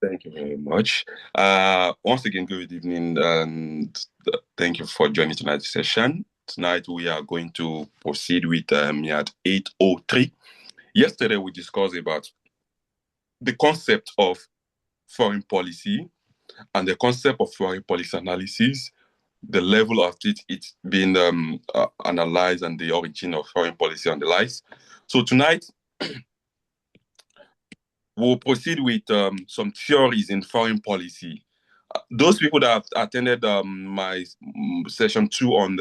Thank you very much. Once again, good evening, and thank you for joining tonight's session. Tonight, we are going to proceed with MIAD 803. Yesterday, we discussed about the concept of foreign policy and the concept of foreign policy analysis, the level of it's being analyzed, and the origin of foreign policy and the likes. So tonight, we'll proceed with some theories in foreign policy. Those people that have attended my session two on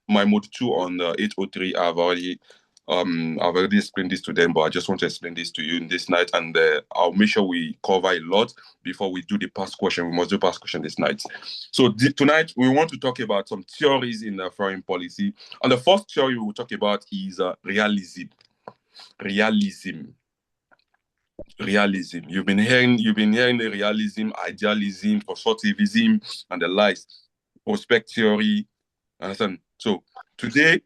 my mode two on 803, I've already explained this to them, but I just want to explain this to you in this night, and I'll make sure we cover a lot before we do the past question. We must do past question this night. So tonight we want to talk about some theories in foreign policy, and the first theory we will talk about is realism. Realism. Realism. You've been hearing the realism, idealism, constructivism, and the likes. Prospect theory. Understand? So today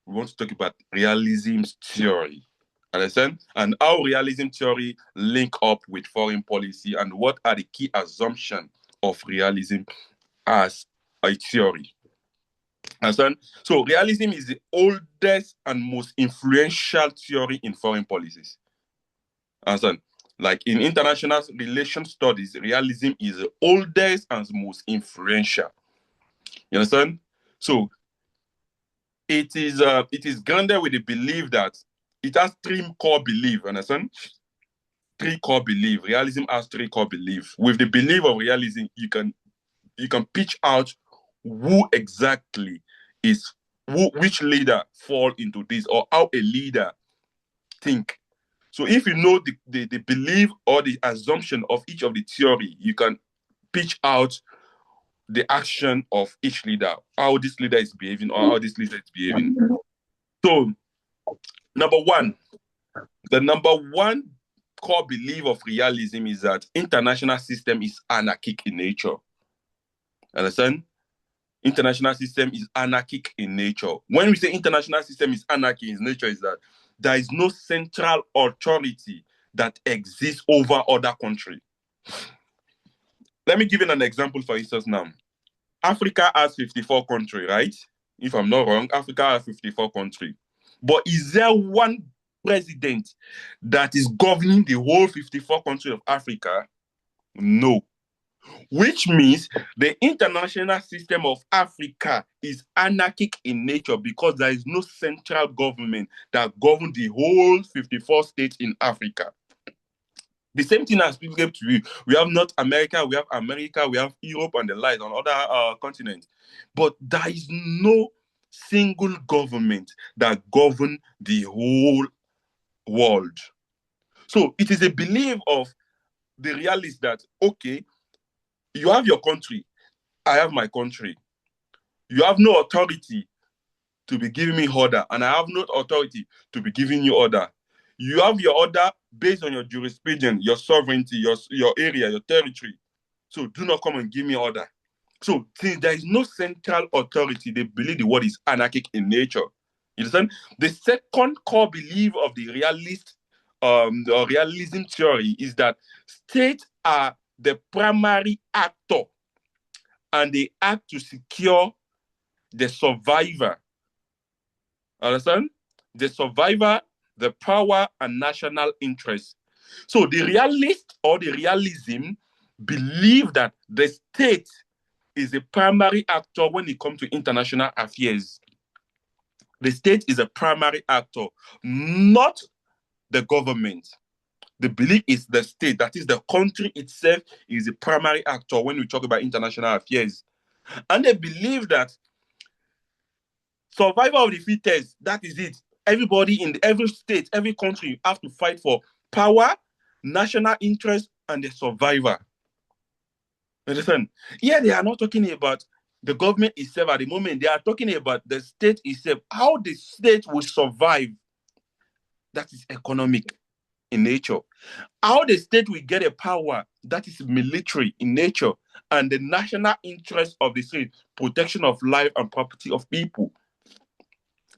we want to talk about realism theory. Understand? And how realism theory link up with foreign policy, and what are the key assumptions of realism as a theory. Understand? So realism is the oldest and most influential theory in foreign policies. Understand? Like in international relations studies, realism is the oldest and most influential. You understand? So it is grounded with the belief that it has three core beliefs. Understand? Three core beliefs. Realism has three core beliefs. With the belief of realism, you can pitch out who exactly is which leader fall into this, or how a leader think. So if you know the belief or the assumption of each of the theory, you can pitch out the action of each leader, how this leader is behaving or how this leader is behaving. So the number one core belief of realism is that international system is anarchic in nature. Understand? International system is anarchic in nature. When we say international system is anarchic in nature, is that there is no central authority that exists over other countries. Let me give you an example, for instance now. Africa has 54 countries, right? If I'm not wrong, Africa has 54 countries. But is there one president that is governing the whole 54 countries of Africa? No. Which means the international system of Africa is anarchic in nature, because there is no central government that governs the whole 54 states in Africa. The same thing as people gave to you. We have North America, we have Europe and the like on other continents. But there is no single government that governs the whole world. So it is a belief of the realist that, okay, you have your country, I have my country. You have no authority to be giving me order, and I have no authority to be giving you order. You have your order based on your jurisprudence, your sovereignty, your area, your territory. So do not come and give me order. So since there is no central authority, they believe the world is anarchic in nature. You understand? The second core belief of the realism theory is that states are the primary actor, and they act to secure the survivor. Understand? The survivor, the power, and national interest. So the realist or the realism believe that the state is a primary actor when it comes to international affairs. The state is a primary actor, not the government. The belief is the state, that is the country itself, is a primary actor when we talk about international affairs. And they believe that survival of the fittest, that is it. Everybody in every state, every country have to fight for power, national interest, and the survivor. Understand? Here they are not talking about the government itself at the moment. They are talking about the state itself, how the state will survive. That is economic in nature. How the state will get a power, that is military in nature. And the national interest of the state, protection of life and property of people.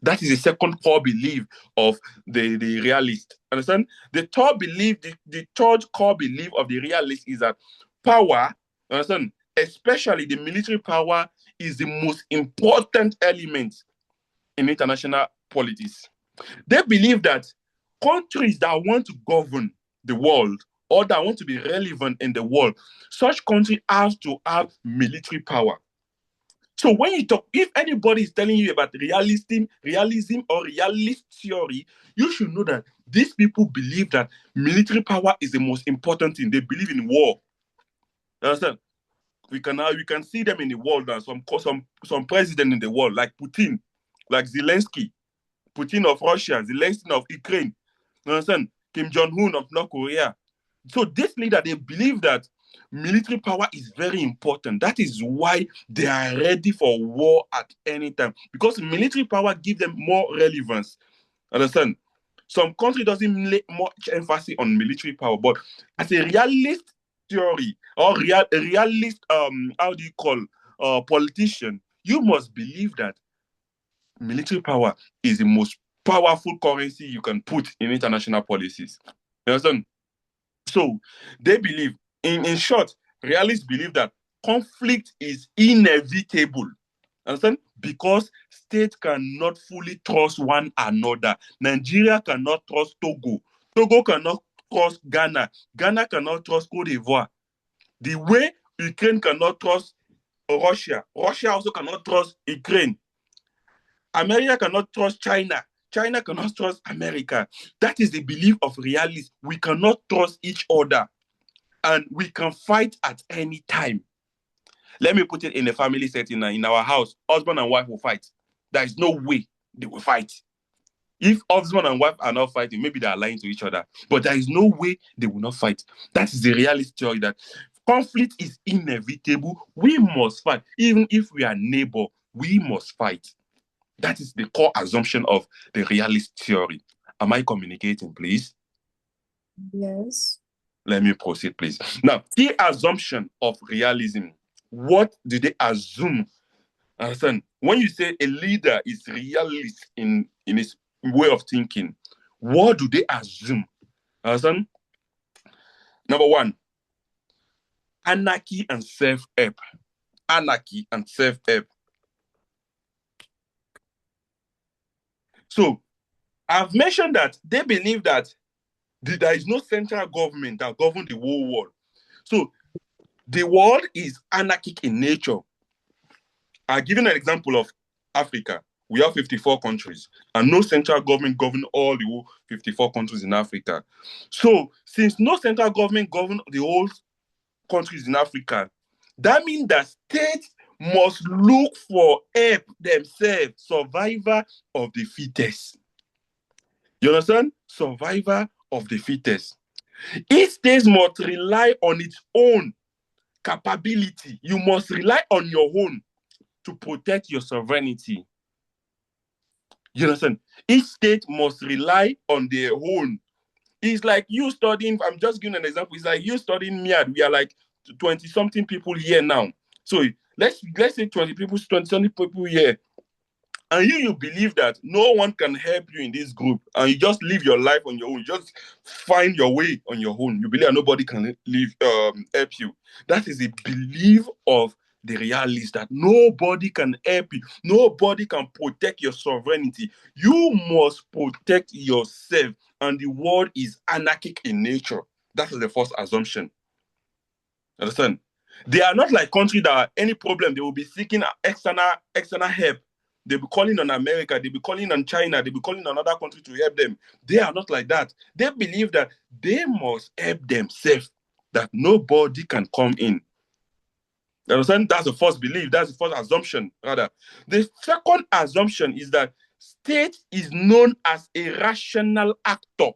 That is the second core belief of the realist. Understand? The third belief, the third core belief of the realist is that power, understand, especially the military power, is the most important element in international politics. They believe that countries that want to govern the world or that want to be relevant in the world, such country has to have military power. So when you talk, if anybody is telling you about realism or realist theory, you should know that these people believe that military power is the most important thing. They believe in war. You understand? We can see them in the world now. Some president in the world like Putin, like Zelensky, Putin of Russia, Zelensky of Ukraine. You understand? Kim Jong-un of North Korea. So this leader, they believe that military power is very important. That is why they are ready for war at any time. Because military power gives them more relevance. Understand? Some country doesn't lay much emphasis on military power, but as a realist theory or realist how do you call politician, you must believe that military power is the most powerful currency you can put in international policies. You understand? So they believe, in short, realists believe that conflict is inevitable. Understand? Because states cannot fully trust one another. Nigeria cannot trust Togo. Togo cannot trust Ghana. Ghana cannot trust Cote d'Ivoire. The way Ukraine cannot trust Russia. Russia also cannot trust Ukraine. America cannot trust China. China cannot trust America. That is the belief of realists. We cannot trust each other and we can fight at any time. Let me put it in a family setting. In our house, husband and wife will fight. There is no way they will fight. If husband and wife are not fighting, maybe they are lying to each other, but there is no way they will not fight. That is the realist theory that conflict is inevitable. We must fight. Even if we are neighbor, we must fight. That is the core assumption of the realist theory. Am I communicating, please? Yes. Let me proceed, please. Now, the assumption of realism. What do they assume? Understand? When you say a leader is realist in his way of thinking, what do they assume? Understand? Number one, anarchy and self-help. Anarchy and self-help. So, I've mentioned that they believe that there is no central government that governs the whole world. So, the world is anarchic in nature. I'll give you an example of Africa. We have 54 countries, and no central government governs all the whole 54 countries in Africa. So, since no central government governs the whole countries in Africa, that means that states must look for help themselves, survivor of the fittest. You understand? Survivor of the fittest. Each state must rely on its own capability. You must rely on your own to protect your sovereignty. You understand? Each state must rely on their own. It's like you studying, I'm just giving an example. It's like you studying MIAD. We are like 20 something people here now. So let's say 20 people, 20 something people here. And you believe that no one can help you in this group, and you just live your life on your own. You just find your way on your own. You believe that nobody can help you. That is a belief of the realist that nobody can help you. Nobody can protect your sovereignty. You must protect yourself, and the world is anarchic in nature. That is the first assumption. Understand? They are not like country that any problem they will be seeking external help. They'll be calling on America, they'll be calling on China, they'll be calling on another country to help them. They are not like that. They believe that they must help themselves, that nobody can come in. You understand? That's the first belief. That's the first assumption, rather. The second assumption is that state is known as a rational actor.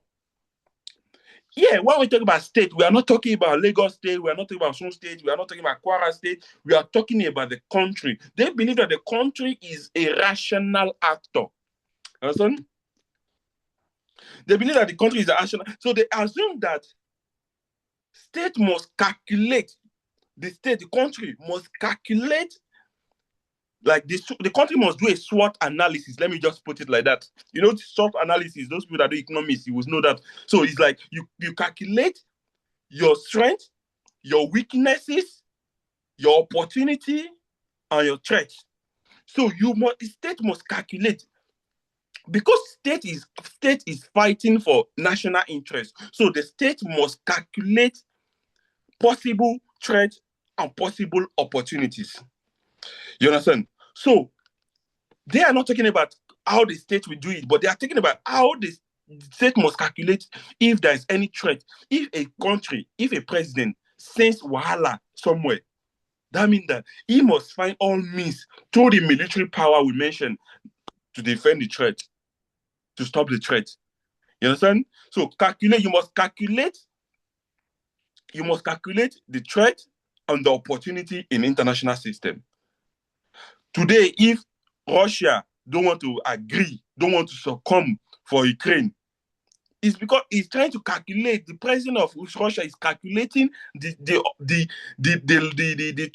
Yeah, when we talk about state, we are not talking about Lagos State, we are not talking about Sun State, we are not talking about Kwara State, we are talking about the country. They believe that the country is a rational actor. Understand? They believe that the country is a rational. So they assume that state must calculate, the country must calculate like the country must do a SWOT analysis. Let me just put it like that. SWOT analysis, those people that do economics, you will know that. So it's like you calculate your strength, your weaknesses, your opportunity, and your threats. So state must calculate, because state is fighting for national interest. So the state must calculate possible threats and possible opportunities. You understand? So they are not talking about how the state will do it, but they are talking about how the state must calculate if there is any threat. If a president sends wahala somewhere, that means that he must find all means through the military power we mentioned to defend the threat, to stop the threat. You understand? So you must calculate the threat and the opportunity in the international system. Today, if Russia don't want to agree, don't want to succumb for Ukraine, it's because he's trying to calculate. The president of Russia is calculating the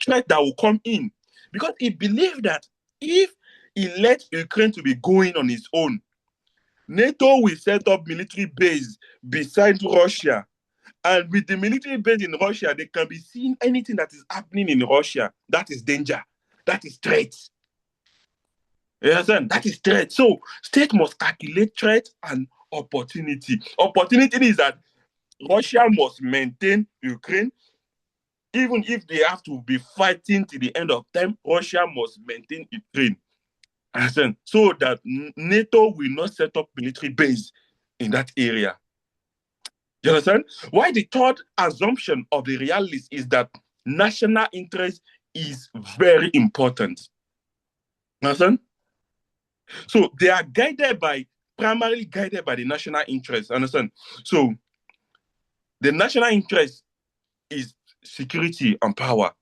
threat that will come in, because he believes that if he lets Ukraine to be going on its own, NATO will set up military base beside Russia, and with the military base in Russia, they can be seeing anything that is happening in Russia. That is danger. That is threat. You understand? That is threat. So state must calculate threat and opportunity. Opportunity is that Russia must maintain Ukraine. Even if they have to be fighting to the end of time, Russia must maintain Ukraine. Understand? So that NATO will not set up military base in that area. You understand? Why the third assumption of the realist is that national interest is very important. Understand? So they are primarily guided by the national interest. Understand? So the national interest is security and power.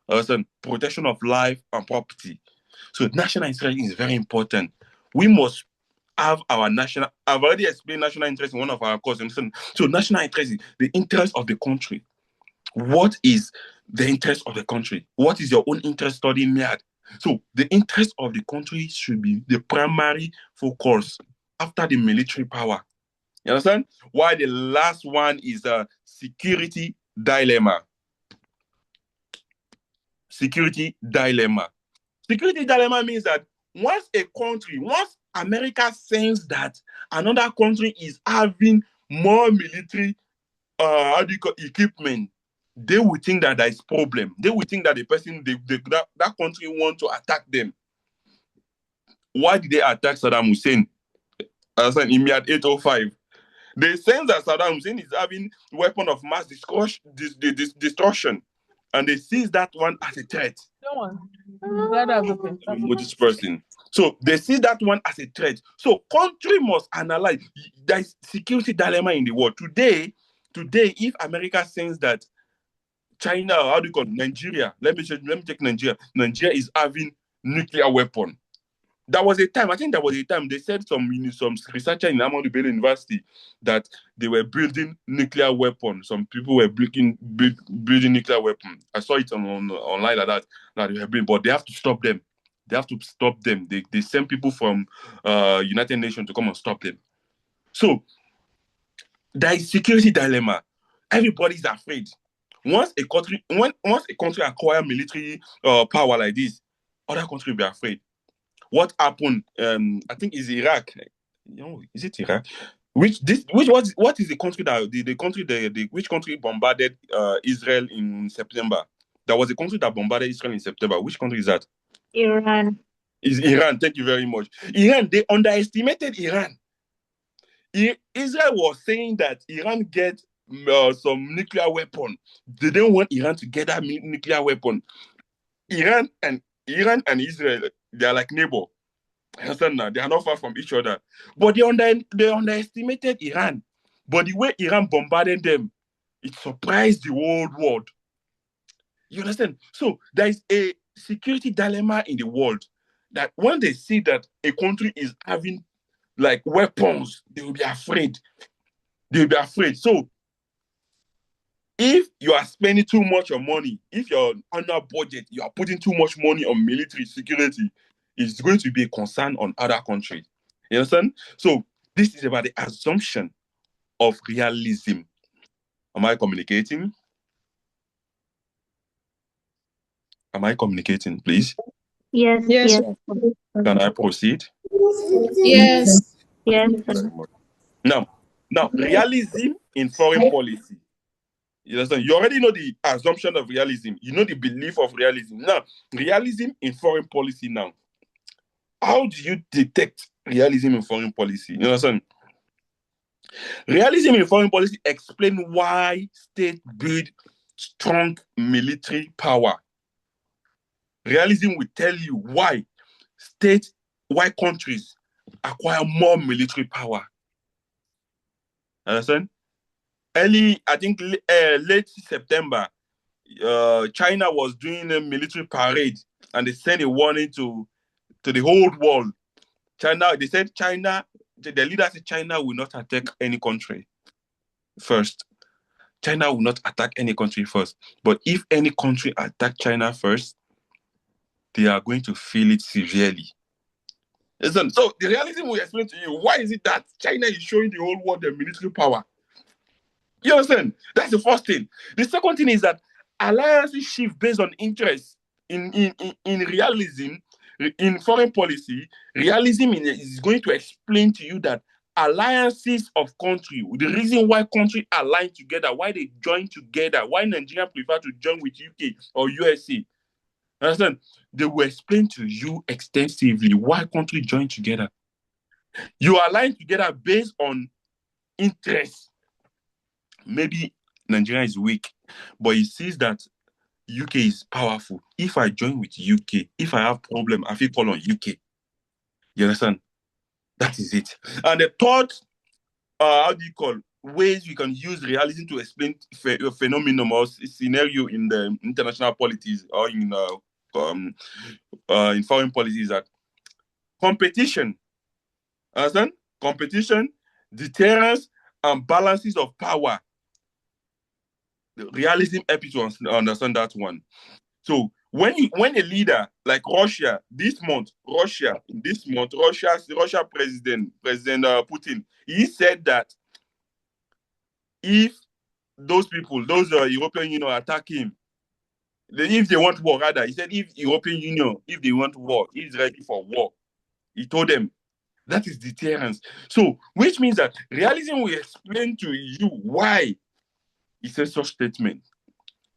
Understand? Protection of life and property. So national interest is very important. We must have our national. I've already explained national interest in one of our courses. So national interest is the interest of the country. What is the interest of the country? What is your own interest studying MIAD? So the interest of the country should be the primary focus after the military power. You understand? Why the last one is a security dilemma. Security dilemma. Security dilemma means that once America senses that another country is having more military equipment, they will think that there is problem. They will think that the person, that country want to attack them. Why did they attack Saddam Hussein? In MIAD 805. They sense that Saddam Hussein is having weapon of mass destruction, and they see that one as a threat. This person. So they see that one as a threat. So country must analyze. There is security dilemma in the world. Today, if America senses that China, or how do you call it, Nigeria? Let me take Nigeria. Nigeria is having nuclear weapon. There was a time they said some researcher in Ahmadu Bello University that they were building nuclear weapons. Some people were building nuclear weapons. I saw it online like that they were building, but they have to stop them. They send people from United Nations to come and stop them. So there is security dilemma. Everybody's afraid. Once a country acquire military power like this, other countries will be afraid. What happened? I think is Iraq. Is it Iraq? What is the country which country bombarded Israel in September? There was a country that bombarded Israel in September. Which country is that? Iran. Is Iran? Thank you very much. Iran. They underestimated Iran. Israel was saying that Iran get some nuclear weapon. They didn't want Iran to get that nuclear weapon. Iran and Israel, they are like neighbors. Understand now? They are not far from each other. But they underestimated Iran. But the way Iran bombarded them, it surprised the whole world. You understand? So there is a security dilemma in the world that when they see that a country is having like weapons, they will be afraid. So if you are spending too much of money, if you're under budget, you are putting too much money on military security, is going to be a concern on other countries. You understand? So this is about the assumption of realism. Am I communicating? Am I communicating, please? Yes, Yes. yes, Can I proceed? Yes. yes. Very much. Now, realism in foreign policy. You understand? You already know the assumption of realism. You know the belief of realism. Now, realism in foreign policy now. How do you detect realism in foreign policy? You understand? Realism in foreign policy explain why states build strong military power. Realism will tell you why countries acquire more military power. Understand? I think late September, China was doing a military parade, and they sent a warning to the whole world. They said the leader said China will not attack any country first. China will not attack any country first. But if any country attack China first, they are going to feel it severely. Listen, so the realism will explain to you why is it that China is showing the whole world their military power. You understand? That's the first thing. The second thing is that alliances shift based on interest. In realism, in foreign policy, realism is going to explain to you that alliances of country, the reason why countries align together, why they join together, why Nigeria prefer to join with UK or USA. Understand? They will explain to you extensively why countries join together. You align together based on interest. Maybe Nigeria is weak, but he sees that UK is powerful. If I join with UK, if I have problem, I feel call on UK. You understand? That is it. And the third, ways we can use realism to explain phenomenon or scenario in the international politics or in foreign policy is that competition. Understand? Competition, deterrence, and balances of power. The realism helps you to understand that one. So when a leader like Russia Russia President Putin, he said that if those people, those European Union attack him, if they want war, rather, he said if European Union, if they want war, he's ready for war. He told them that is deterrence. So, which means that realism will explain to you why he says such statement.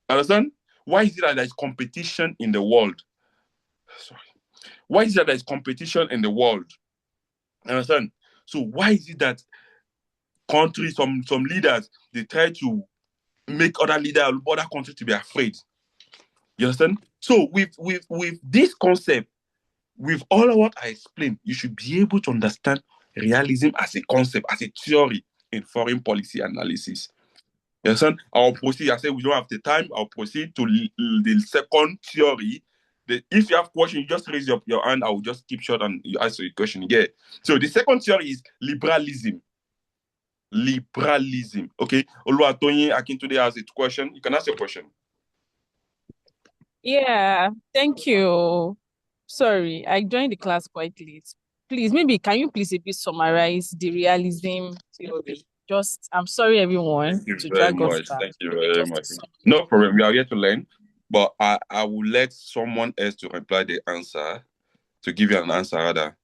Understand? Why is it that there's competition in the world? Sorry. Why is it that there's competition in the world? Understand? So why is it that countries, some leaders, they try to make other countries to be afraid? You understand? So with this concept, with all of what I explained, you should be able to understand realism as a concept, as a theory in foreign policy analysis. You understand? I'll proceed. I said we don't have the time. I'll proceed to the second theory. If you have questions, you just raise your hand. I will just keep short and you answer your question. Yeah. So the second theory is liberalism. Liberalism. Okay. Oluwatoyin Akintunde has a question. You can ask your question. Yeah, thank you. Sorry, I joined the class quite late. Please, maybe can you please a bit summarize the realism theory? I'm sorry, everyone, to drag us back. Thank you very much. No problem. We are here to learn, but I will let someone else to reply the answer, to give you an answer rather.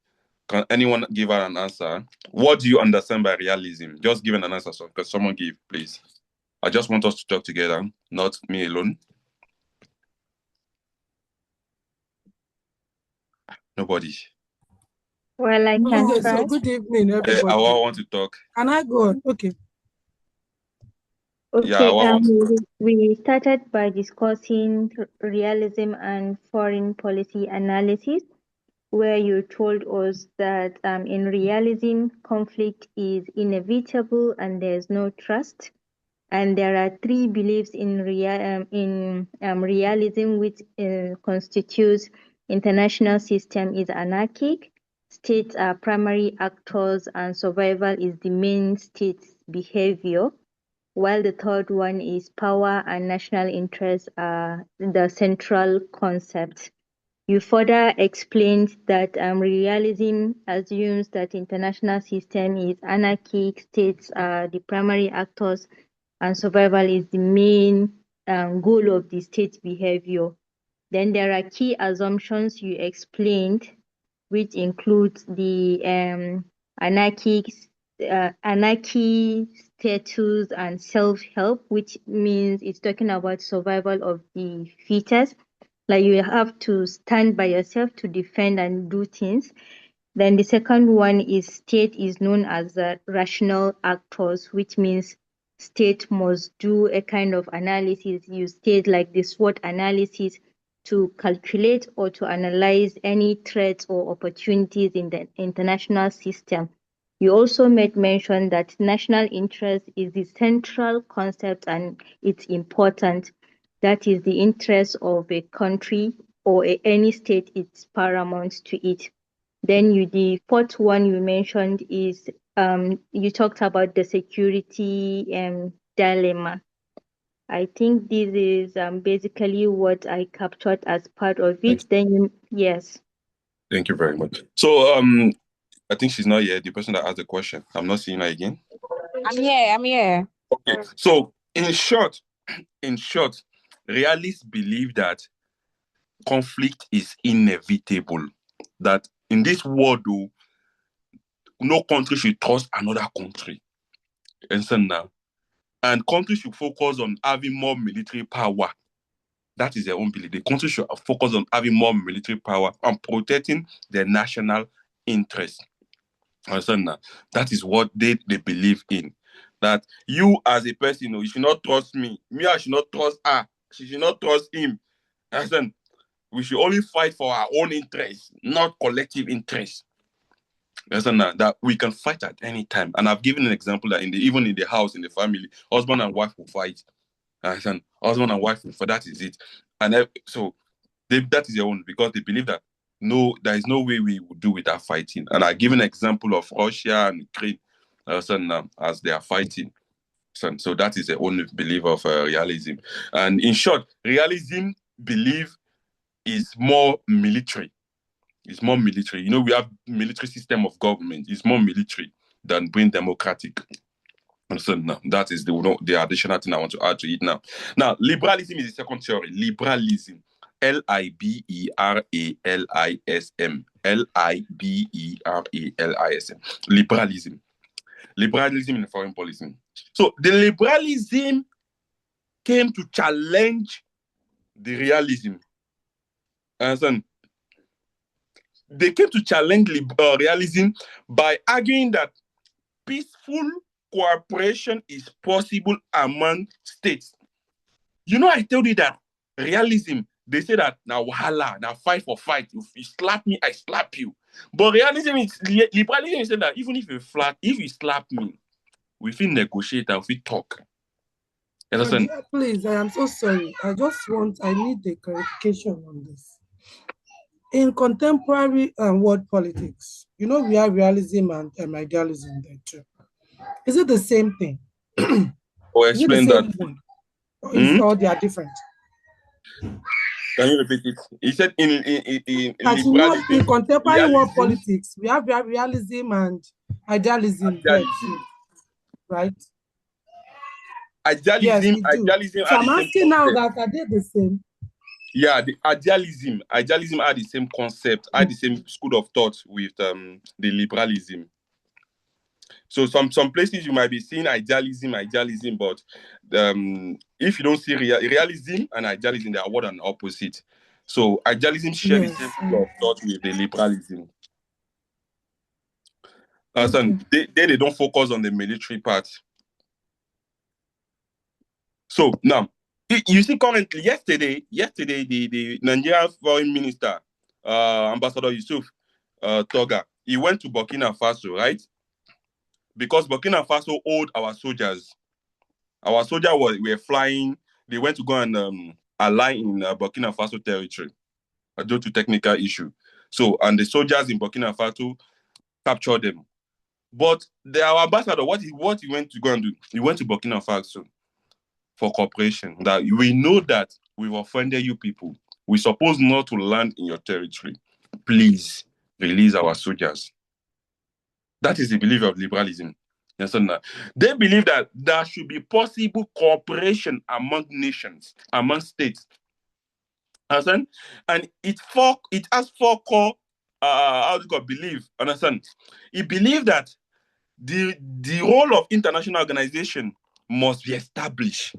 Can anyone give her an answer? What do you understand by realism? Just give an answer, so because someone give, please. I just want us to talk together, not me alone. Nobody. Well, I can Okay, try. so good evening, everybody. I want to talk. Can I go on? Okay. Okay, Yeah, we started by discussing realism and foreign policy analysis, where you told us that in realism, conflict is inevitable and there's no trust. And there are three beliefs in realism, which constitutes international system is anarchic, states are primary actors, and survival is the main state's behavior. While the third one is power and national interests are the central concept. You further explained that realism assumes that international system is anarchic, states are the primary actors, and survival is the main goal of the state behavior. Then there are key assumptions you explained, which includes the anarchy status and self-help, which means it's talking about survival of the fittest. Like you have to stand by yourself to defend and do things. Then the second one is state is known as rational actors, which means state must do a kind of analysis. You state like the SWOT analysis to calculate or to analyze any threats or opportunities in the international system. You also made mention that national interest is the central concept and it's important. That is the interest of a country or any state, it's paramount to it. Then the fourth one you mentioned is you talked about the security dilemma. I think this is basically what I captured as part of it. Then yes. Thank you very much. So I think she's not here, the person that asked the question. I'm not seeing her again. I'm here. Okay. So in short, realists believe that conflict is inevitable. That in this world, though, no country should trust another country. And now, and countries should focus on having more military power. That is their own belief. The country should focus on having more military power and protecting their national interest. Understand now? That is what they believe in. That you as a person, you should not trust me. Me, I should not trust her. She should not trust him. Understand? We should only fight for our own interests, not collective interests. Understand now? That we can fight at any time. And I've given an example that even in the house, in the family, husband and wife will fight. Understand? Husband and wife, for that is it. And that is their own, because they believe that there is no way we would do without fighting. And I give an example of Russia and Ukraine as they are fighting. So that is their own belief of realism. And in short, realism belief is more military. It's more military. We have military system of government. It's more military than being democratic. So now, that is the additional thing I want to add to it now. Now, liberalism is the second theory. Liberalism. Liberalism. Liberalism. Liberalism. Liberalism in foreign policy. So the liberalism came to challenge the realism. They came to challenge realism by arguing that peaceful cooperation is possible among states. I told you that realism, they say that now wahala, now fight for fight. If you slap me, I slap you. But liberalism is saying that even if you slap me, we feel negotiate and we talk. Please, I am so sorry. I need a clarification on this. In contemporary world politics, we have realism and idealism there too. Is it the same thing? Explain that. Or they are different? Can you repeat it? He said in contemporary world politics, we have realism and idealism. Right? Idealism, yes, idealism. So I'm asking now that are they the same? Yeah, the idealism are the same concept, are the same school of thought with the liberalism. So some places you might be seeing idealism, but if you don't see realism and idealism, they are one and opposite. So idealism share the same school of thought with the liberalism. They don't focus on the military part. So now, you see currently, yesterday, the Nigerian foreign minister, Ambassador Yusuf Toga, he went to Burkina Faso, right? Because Burkina Faso owed our soldiers. Our soldiers were flying. They went to go and align in Burkina Faso territory due to technical issue. So, and the soldiers in Burkina Faso captured them. But our ambassador, what he went to go and do? He went to Burkina Faso for cooperation. That we know that we've offended you people. We're supposed not to land in your territory. Please release our soldiers. That is the belief of liberalism. You understand that? They believe that there should be possible cooperation among nations, among states. Understand? And it has four core how do you call belief. Understand? It believes that the role of international organization must be established.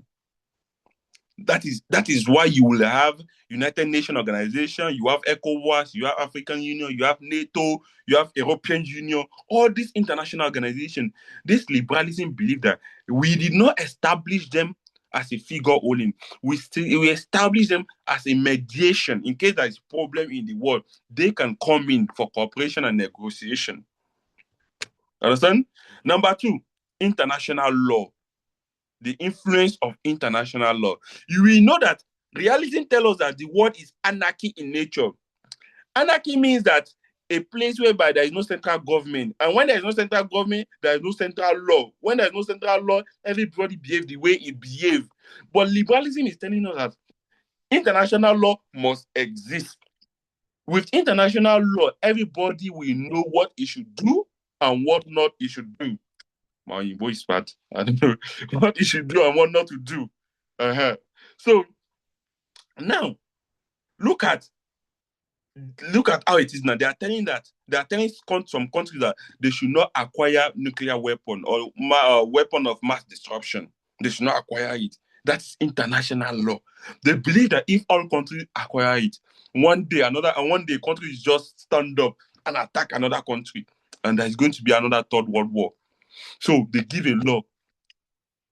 That is why you will have United Nations organization, you have ECOWAS, you have African Union, you have NATO, you have European Union, all these international organizations. This liberalism believe that we did not establish them as a figure holding. We establish them as a mediation in case there is problem in the world. They can come in for cooperation and negotiation. Understand? Number two, international law. The influence of international law. You will know that realism tells us that the world is anarchy in nature. Anarchy means that a place whereby there is no central government. And when there is no central government, there is no central law. When there is no central law, everybody behaves the way it behaves. But liberalism is telling us that international law must exist. With international law, everybody will know what it should do and what not it should do. My voice bad. I don't know what you should do and what not to do. So now look at how it is now. They are telling some countries that they should not acquire nuclear weapon or weapon of mass destruction. They should not acquire it. That's international law. They believe that if all countries acquire it, one day countries just stand up and attack another country, and there's going to be another third world war. So they give a law.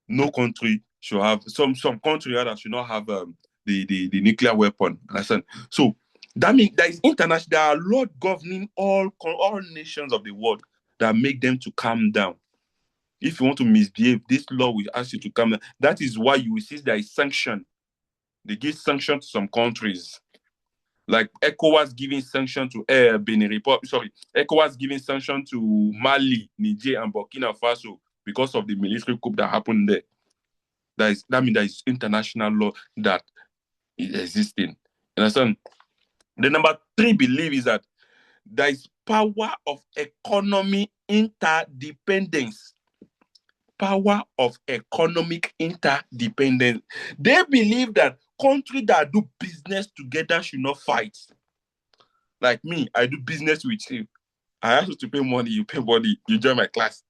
No country should have some country rather should not have the nuclear weapon. Understand? So that means there is international. There are laws governing all nations of the world that make them to calm down. If you want to misbehave, this law will ask you to calm down. That is why you will see there is sanction. They give sanction to some countries. Like ECOWAS giving sanction to Benin Republic. Sorry, ECOWAS giving sanction to Mali, Niger, and Burkina Faso because of the military coup that happened there. That means there is international law that is existing. You understand? The number three belief is that there is power of economy interdependence. Power of economic interdependence. They believe that countries that do business together should not fight. Like me, I do business with you. I ask you to pay money, you pay money, you join my class.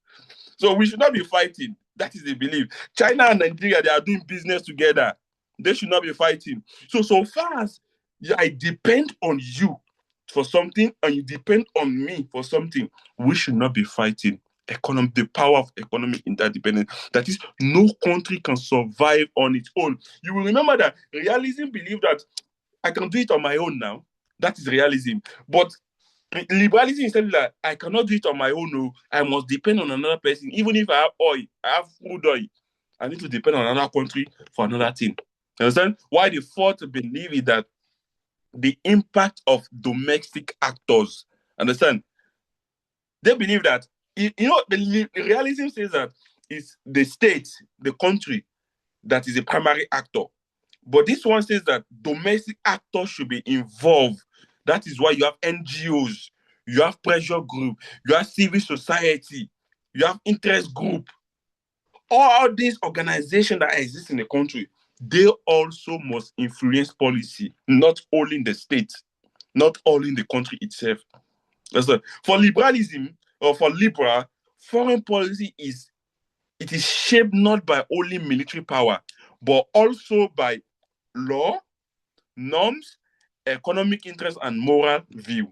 So we should not be fighting. That is the belief. China and Nigeria, they are doing business together. They should not be fighting. So far as I depend on you for something and you depend on me for something, we should not be fighting. The power of economic interdependence. That is, no country can survive on its own. You will remember that realism believes that I can do it on my own now. That is realism. But liberalism is telling that I cannot do it on my own. No, I must depend on another person. Even if I have oil, I have food oil, I need to depend on another country for another thing. Understand? Why the fourth belief is that the impact of domestic actors. Understand? They believe that the realism says that it's the state, the country, that is a primary actor. But this one says that domestic actors should be involved. That is why you have NGOs, you have pressure group, you have civil society, you have interest group. All these organizations that exist in the country, they also must influence policy, not only in the state, not only in the country itself. For liberalism, or for liberal, foreign policy is shaped not by only military power, but also by law, norms, economic interest, and moral view.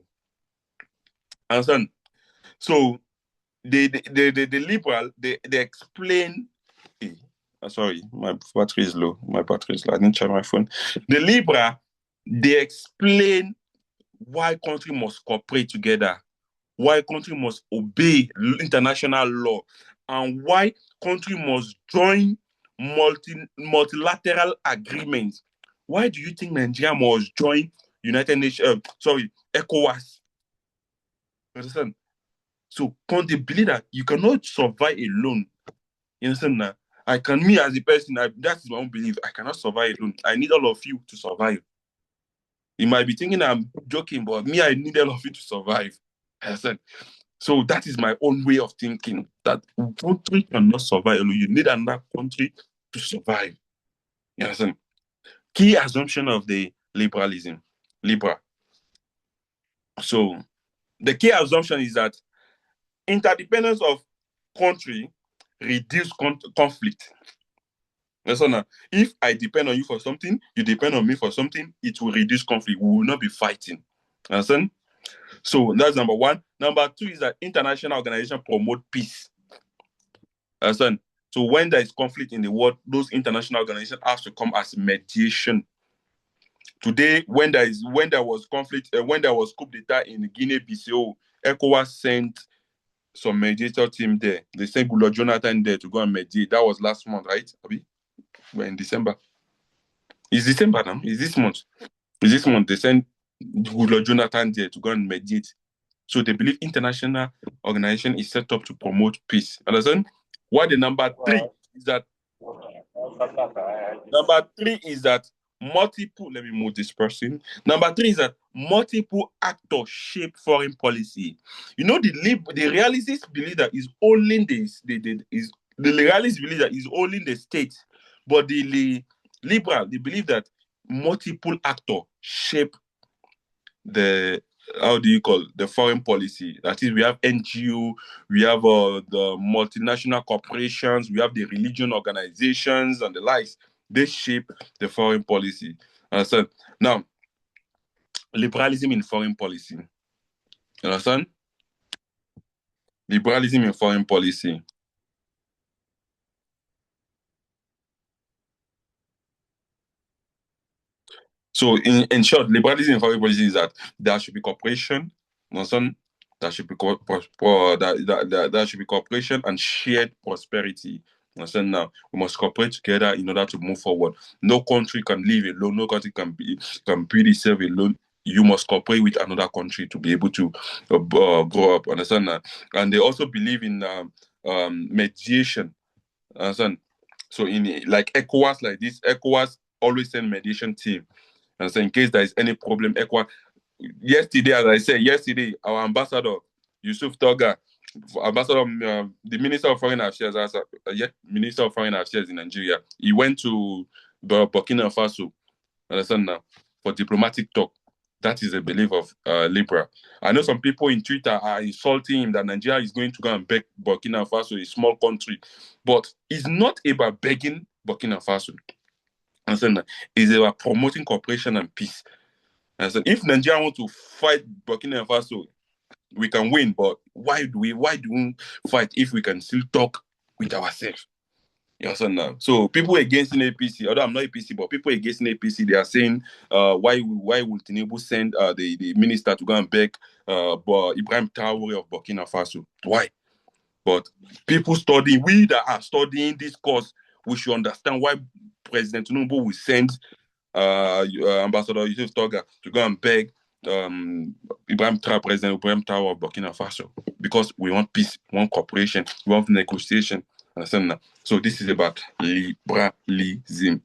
Understand? So the liberal, they explain. Sorry, my battery is low. I didn't charge my phone. The liberal, they explain why country must cooperate together, why country must obey international law, and why country must join multilateral agreements. Why do you think Nigeria must join United Nations? ECOWAS. Understand? So, they believe that you cannot survive alone. You understand now? Me as a person, that is my own belief. I cannot survive alone. I need all of you to survive. He might be thinking I'm joking, but me, I need all of you to survive. I said, so that is my own way of thinking, that country cannot survive alone. You need another country to survive. You understand? Key assumption of the liberalism. So the key assumption is that interdependence of country reduce conflict. Listen, if I depend on you for something, you depend on me for something, it will reduce conflict. We will not be fighting. Understand? So that's number one. Number two is that international organizations promote peace. Understand? So when there is conflict in the world, those international organizations have to come as mediation. Today, when there was conflict, when there was coup d'etat in Guinea-Bissau, ECOWAS sent some mediator team there. They sent Goodluck Jonathan there to go and mediate. That was last month, right? We're in December. It's December now. It's this month. They sent Goodluck Jonathan there to go and mediate. So they believe international organization is set up to promote peace. Understand? Why the number three is that multiple, let me move this person. Number three is that multiple actors shape foreign policy. You know, the realists believe that is only the realists believe that is only the state, but the liberal, they believe that multiple actors shape the the foreign policy. That is, we have NGO, we have the multinational corporations, we have the religion organizations and the likes. They shape the foreign policy. Understand? Now, liberalism in foreign policy. Understand? Liberalism in foreign policy. So, in short, liberalism in foreign policy is that there should be cooperation. Understand? There should be there should be cooperation and shared prosperity. Understand? Now, we must cooperate together in order to move forward. No country can live alone. No country can build itself alone. You must cooperate with another country to be able to grow up. Understand that? And they also believe in mediation. Understand? So in like ECOWAS, like this, ECOWAS always send mediation team. And so in case there is any problem, ECOWAS. Yesterday, as I said, our ambassador, Yusuf Toga, ambassador, the Minister of Foreign Affairs, Minister of Foreign Affairs in Nigeria, he went to Burkina Faso, understand now, for diplomatic talk. That is a belief of Libra. I know some people in Twitter are insulting him that Nigeria is going to go and beg Burkina Faso, a small country. But it's not about begging Burkina Faso. Understand? It's about promoting cooperation and peace. And so if Nigeria wants to fight Burkina Faso, we can win. But why do we fight if we can still talk with ourselves? You understand now? So people against APC, although I'm not APC, but people against APC, they are saying, why would Tinubu send the minister to go and beg Ibrahim Traore of Burkina Faso? Why? But people we that are studying this course, we should understand why President Tinubu will send Ambassador Yusuf Toga to go and beg President Ibrahim Traore of Burkina Faso, because we want peace, we want cooperation, we want negotiation. Understand now? So this is about liberalism.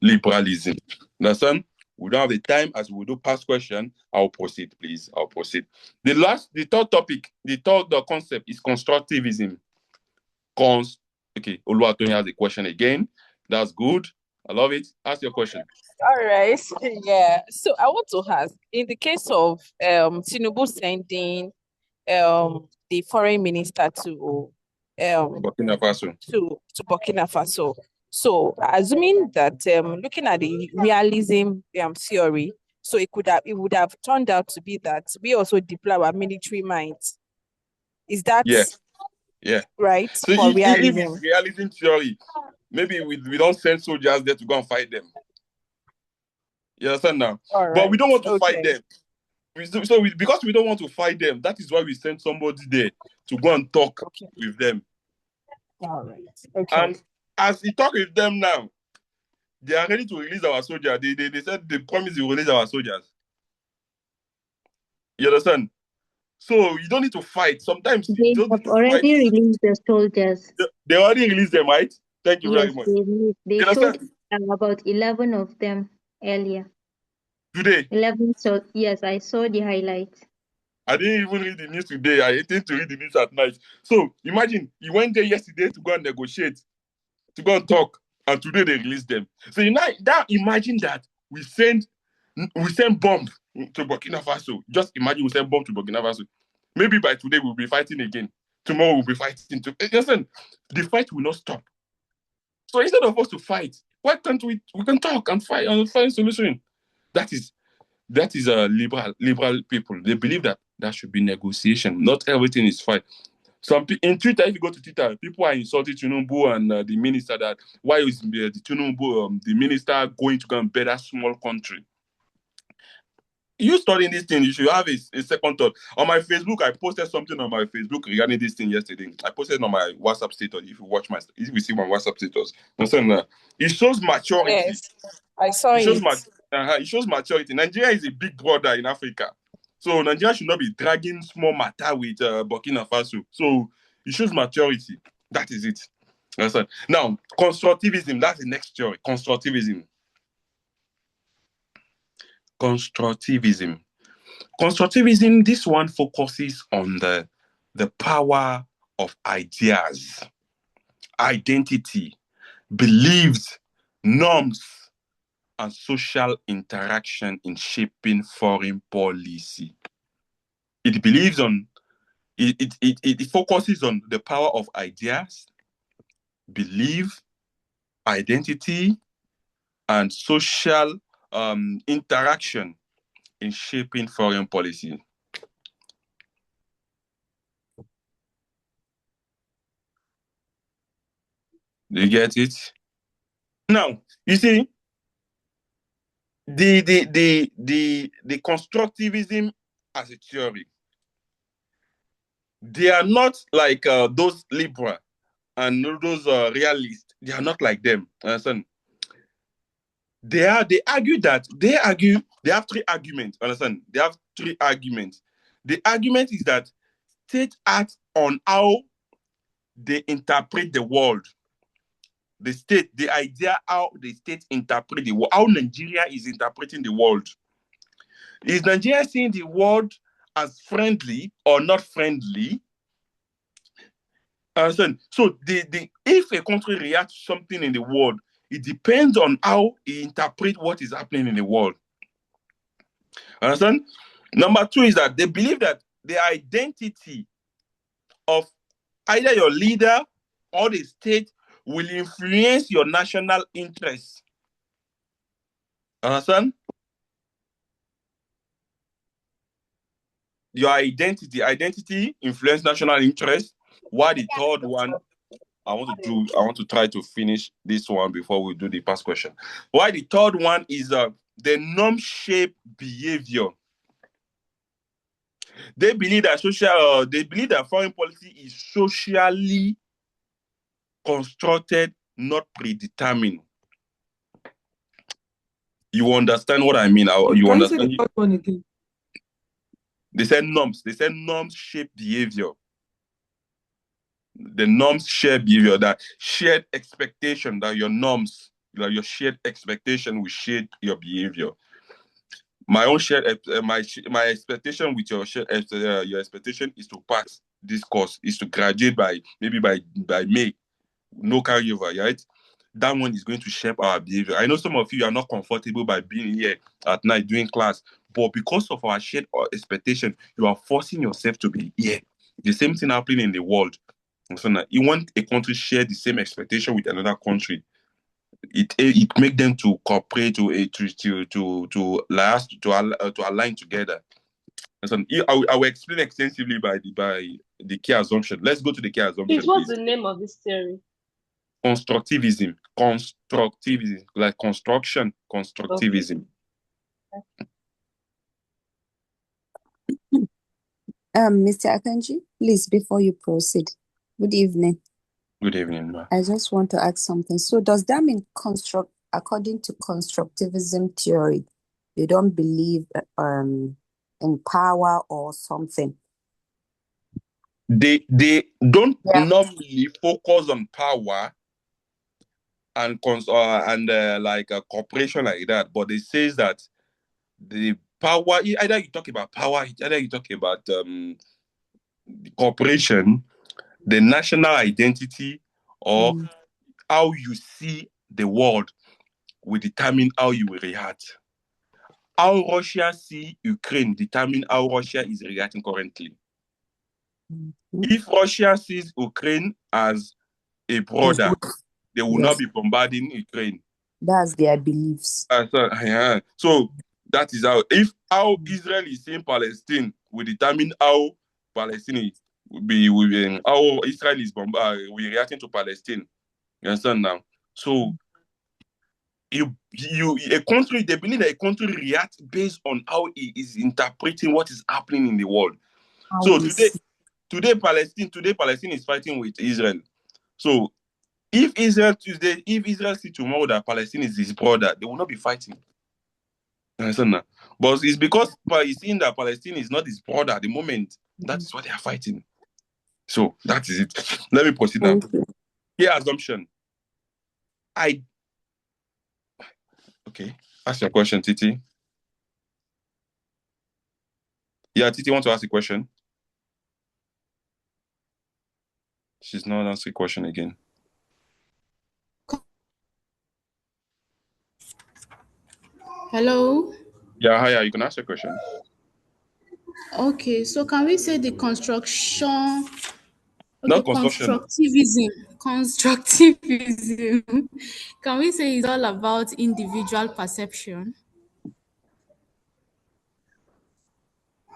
Understand? We don't have the time, as we do past question. I'll proceed, please. The third concept is constructivism. Okay, Oluwatoyin has a question again. That's good. I love it. Ask your question. All right. Yeah. So I want to ask, in the case of Tinubu sending the foreign minister to Burkina Faso. To Burkina Faso. So assuming that looking at the realism theory, so it would have turned out to be that we also deploy our military might. Is that right? So for if it's realism theory, maybe we don't send soldiers there to go and fight them. You understand now? All right. But we don't want to fight them. Because we don't want to fight them, that is why we send somebody there to go and talk with them. All right. Okay. And as we talk with them now, they are ready to release our soldiers. They said they promised to release our soldiers. You understand? So you don't need to fight. Sometimes they have already released the soldiers. They already released them, right? Thank you very much. They showed about 11 of them earlier. Today. 11. So yes, I saw the highlights. I didn't even read the news today. I intend to read the news at night. So imagine you went there yesterday to go and negotiate, to go and talk, and today they release them. So imagine that we send bomb to Burkina Faso. Just imagine we send bomb to Burkina Faso. Maybe by today we'll be fighting again. Tomorrow we'll be fighting. Listen, the fight will not stop. So instead of us to fight, why can't we can talk and fight and find solution? That is liberal people. They believe that there should be negotiation. Not everything is fine. In Twitter, if you go to Twitter, people are insulting Tinubu and the minister that why is the Tinubu, the minister, going to go and better small country? You studying this thing, you should have a second thought. On my Facebook, I posted something on my Facebook regarding this thing yesterday. I posted on my WhatsApp status. If you see my WhatsApp status, it shows maturity. Yes, I saw it. It shows maturity. Nigeria is a big brother in Africa. So Nigeria should not be dragging small matter with Burkina Faso. So it shows maturity. That is it. Understand? Now, constructivism, that's the next theory. Constructivism, this one focuses on the power of ideas, identity, beliefs, norms, and social interaction in shaping foreign policy. It believes on it focuses on the power of ideas, belief, identity, and social interaction in shaping foreign policy. Do you get it? Now, you see, the constructivism as a theory, they are not like those liberal and those realists. They are not like them. Understand? They have three arguments. Understand? They have three arguments. The argument is that state acts on how they interpret the world. The idea how the state interpret the world, how Nigeria is interpreting the world. Is Nigeria seeing the world as friendly or not friendly? Understand? So if a country reacts to something in the world, it depends on how it interprets what is happening in the world. Understand? Number two is that they believe that the identity of either your leader or the state will influence your national interests. Understand? Your identity influence national interest. Why the third one? I want to try to finish this one before we do the past question. Why the third one is the norm shape behavior. They believe that foreign policy is socially constructed, not predetermined. You understand what I mean? You understand? Say the one again? They said norms. They said norms shape behavior. The norms share behavior, that shared expectation, that your norms, your shared expectation will shape your behavior. My own shared, my expectation with your expectation is to pass this course, is to graduate by May, no carryover, right? That one is going to shape our behavior. I know some of you are not comfortable by being here at night doing class, but because of our shared expectation, you are forcing yourself to be here. The same thing happening in the world. So now, you want a country share the same expectation with another country. It make them to cooperate to align together. So I will explain extensively by the key assumption. Let's go to the key assumption. What's the name of this theory? Constructivism, like construction, constructivism. Okay. Mr. Akanji, please, before you proceed, good evening. Good evening, ma. I just want to ask something. So does that mean according to constructivism theory, you don't believe in power or something? They don't normally focus on power and like a corporation like that, but they says that the power, either you talk about power, either you talk about corporation, the national identity, or how you see the world will determine how you will react. How Russia see Ukraine determine how Russia is reacting currently. If Russia sees Ukraine as a brother, they will not be bombarding Ukraine. That's their beliefs. So that is how Israel is seeing Palestine will determine how Palestine will be, how Israel is reacting to Palestine. You understand now? So a country, they believe that a country reacts based on how it is interpreting what is happening in the world. So today Palestine is fighting with Israel. So if Israel see tomorrow that Palestine is his brother, they will not be fighting. You understand now? But it's because he's seeing that Palestine is not his brother at the moment. That is why they are fighting. So that is it. Let me proceed now. Here, assumption. Okay. Ask your question, Titi. Yeah, Titi want to ask a question. She's not answering the question again. Hello. Yeah, hi. You can ask your question. Okay, so can we say the construction? Not construction. Constructivism. Can we say it's all about individual perception?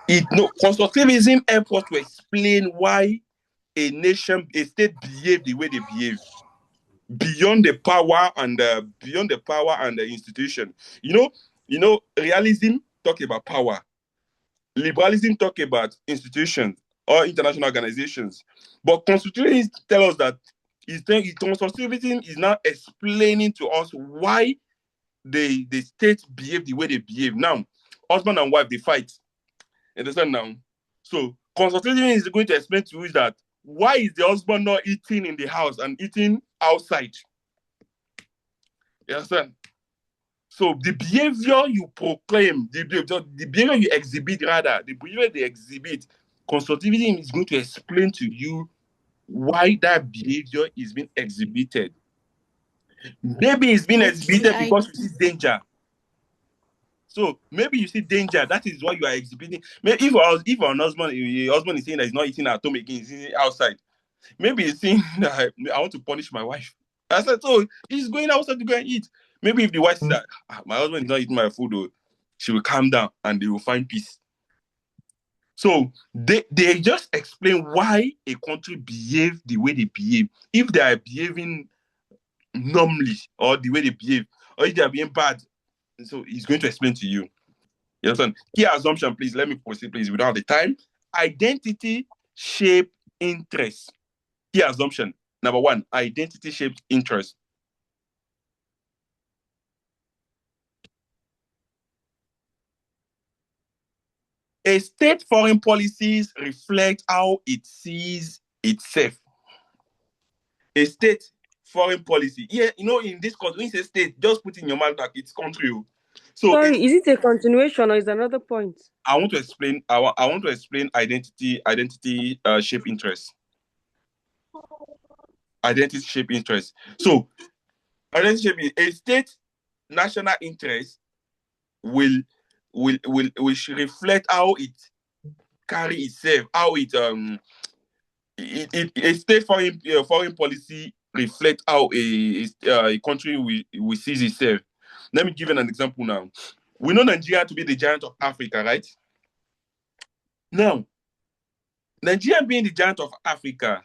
Constructivism helps us to explain why a nation, a state behave the way they behave, beyond the power and the institution. You know, realism talk about power. Liberalism talk about institutions or international organizations. But constructivism tell us that constructivism is now explaining to us why the state behave the way they behave. Now, husband and wife, they fight. Understand now? So constructivism is going to explain to you that why is the husband not eating in the house and eating outside? You understand? So the behavior you proclaim, the behavior you exhibit, rather, the behavior they exhibit, constructivism is going to explain to you why that behavior is being exhibited. Maybe it's being exhibited because you see danger. So maybe you see danger. That is why you are exhibiting. Maybe if your husband is saying that he's not eating at home again, he's eating outside. Maybe he's saying that I want to punish my wife. I said, so he's going outside to go and eat. Maybe if the wife says that my husband is not eating my food, though, she will calm down and they will find peace. So they just explain why a country behave the way they behave. If they are behaving normally or the way they behave, or if they are being bad, so he's going to explain to you. You understand? Key assumption, please. Let me proceed, please, without the time. Identity, shape, interest. Key assumption. Number one, identity shapes interest. A state foreign policies reflect how it sees itself. A state foreign policy. Yeah, you know, in this country, when you say state, just put in your mind that it's country. So sorry, is it a continuation or is another point? I want to explain. I want to explain identity shape interest. Identity shape interest. So identity shape, a state national interest will reflect how it carry itself, how a state foreign policy reflect how a country will sees itself. Let me give you an example now. We know Nigeria to be the giant of Africa, right? Now, Nigeria being the giant of Africa,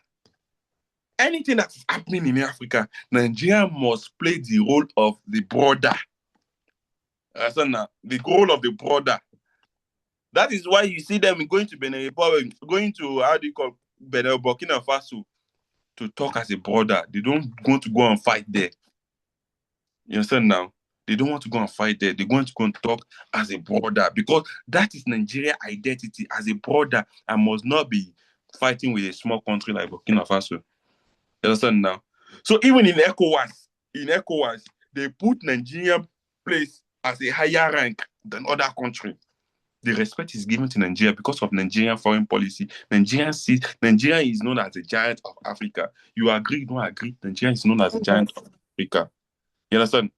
anything that is happening in Africa, Nigeria must play the role of the border. The role of the border. That is why you see them going to Benin Republic, going to Burkina Faso to talk as a border. They don't want to go and fight there. You understand now? They don't want to go and fight there. They're going to go and talk as a border because that is Nigeria identity as a border and must not be fighting with a small country like Burkina Faso. You understand now? So even in ECOWAS, they put Nigeria place as a higher rank than other countries. The respect is given to Nigeria because of Nigerian foreign policy. Nigeria is known as the giant of Africa. You agree, don't agree? Nigeria is known as the giant of Africa. You understand?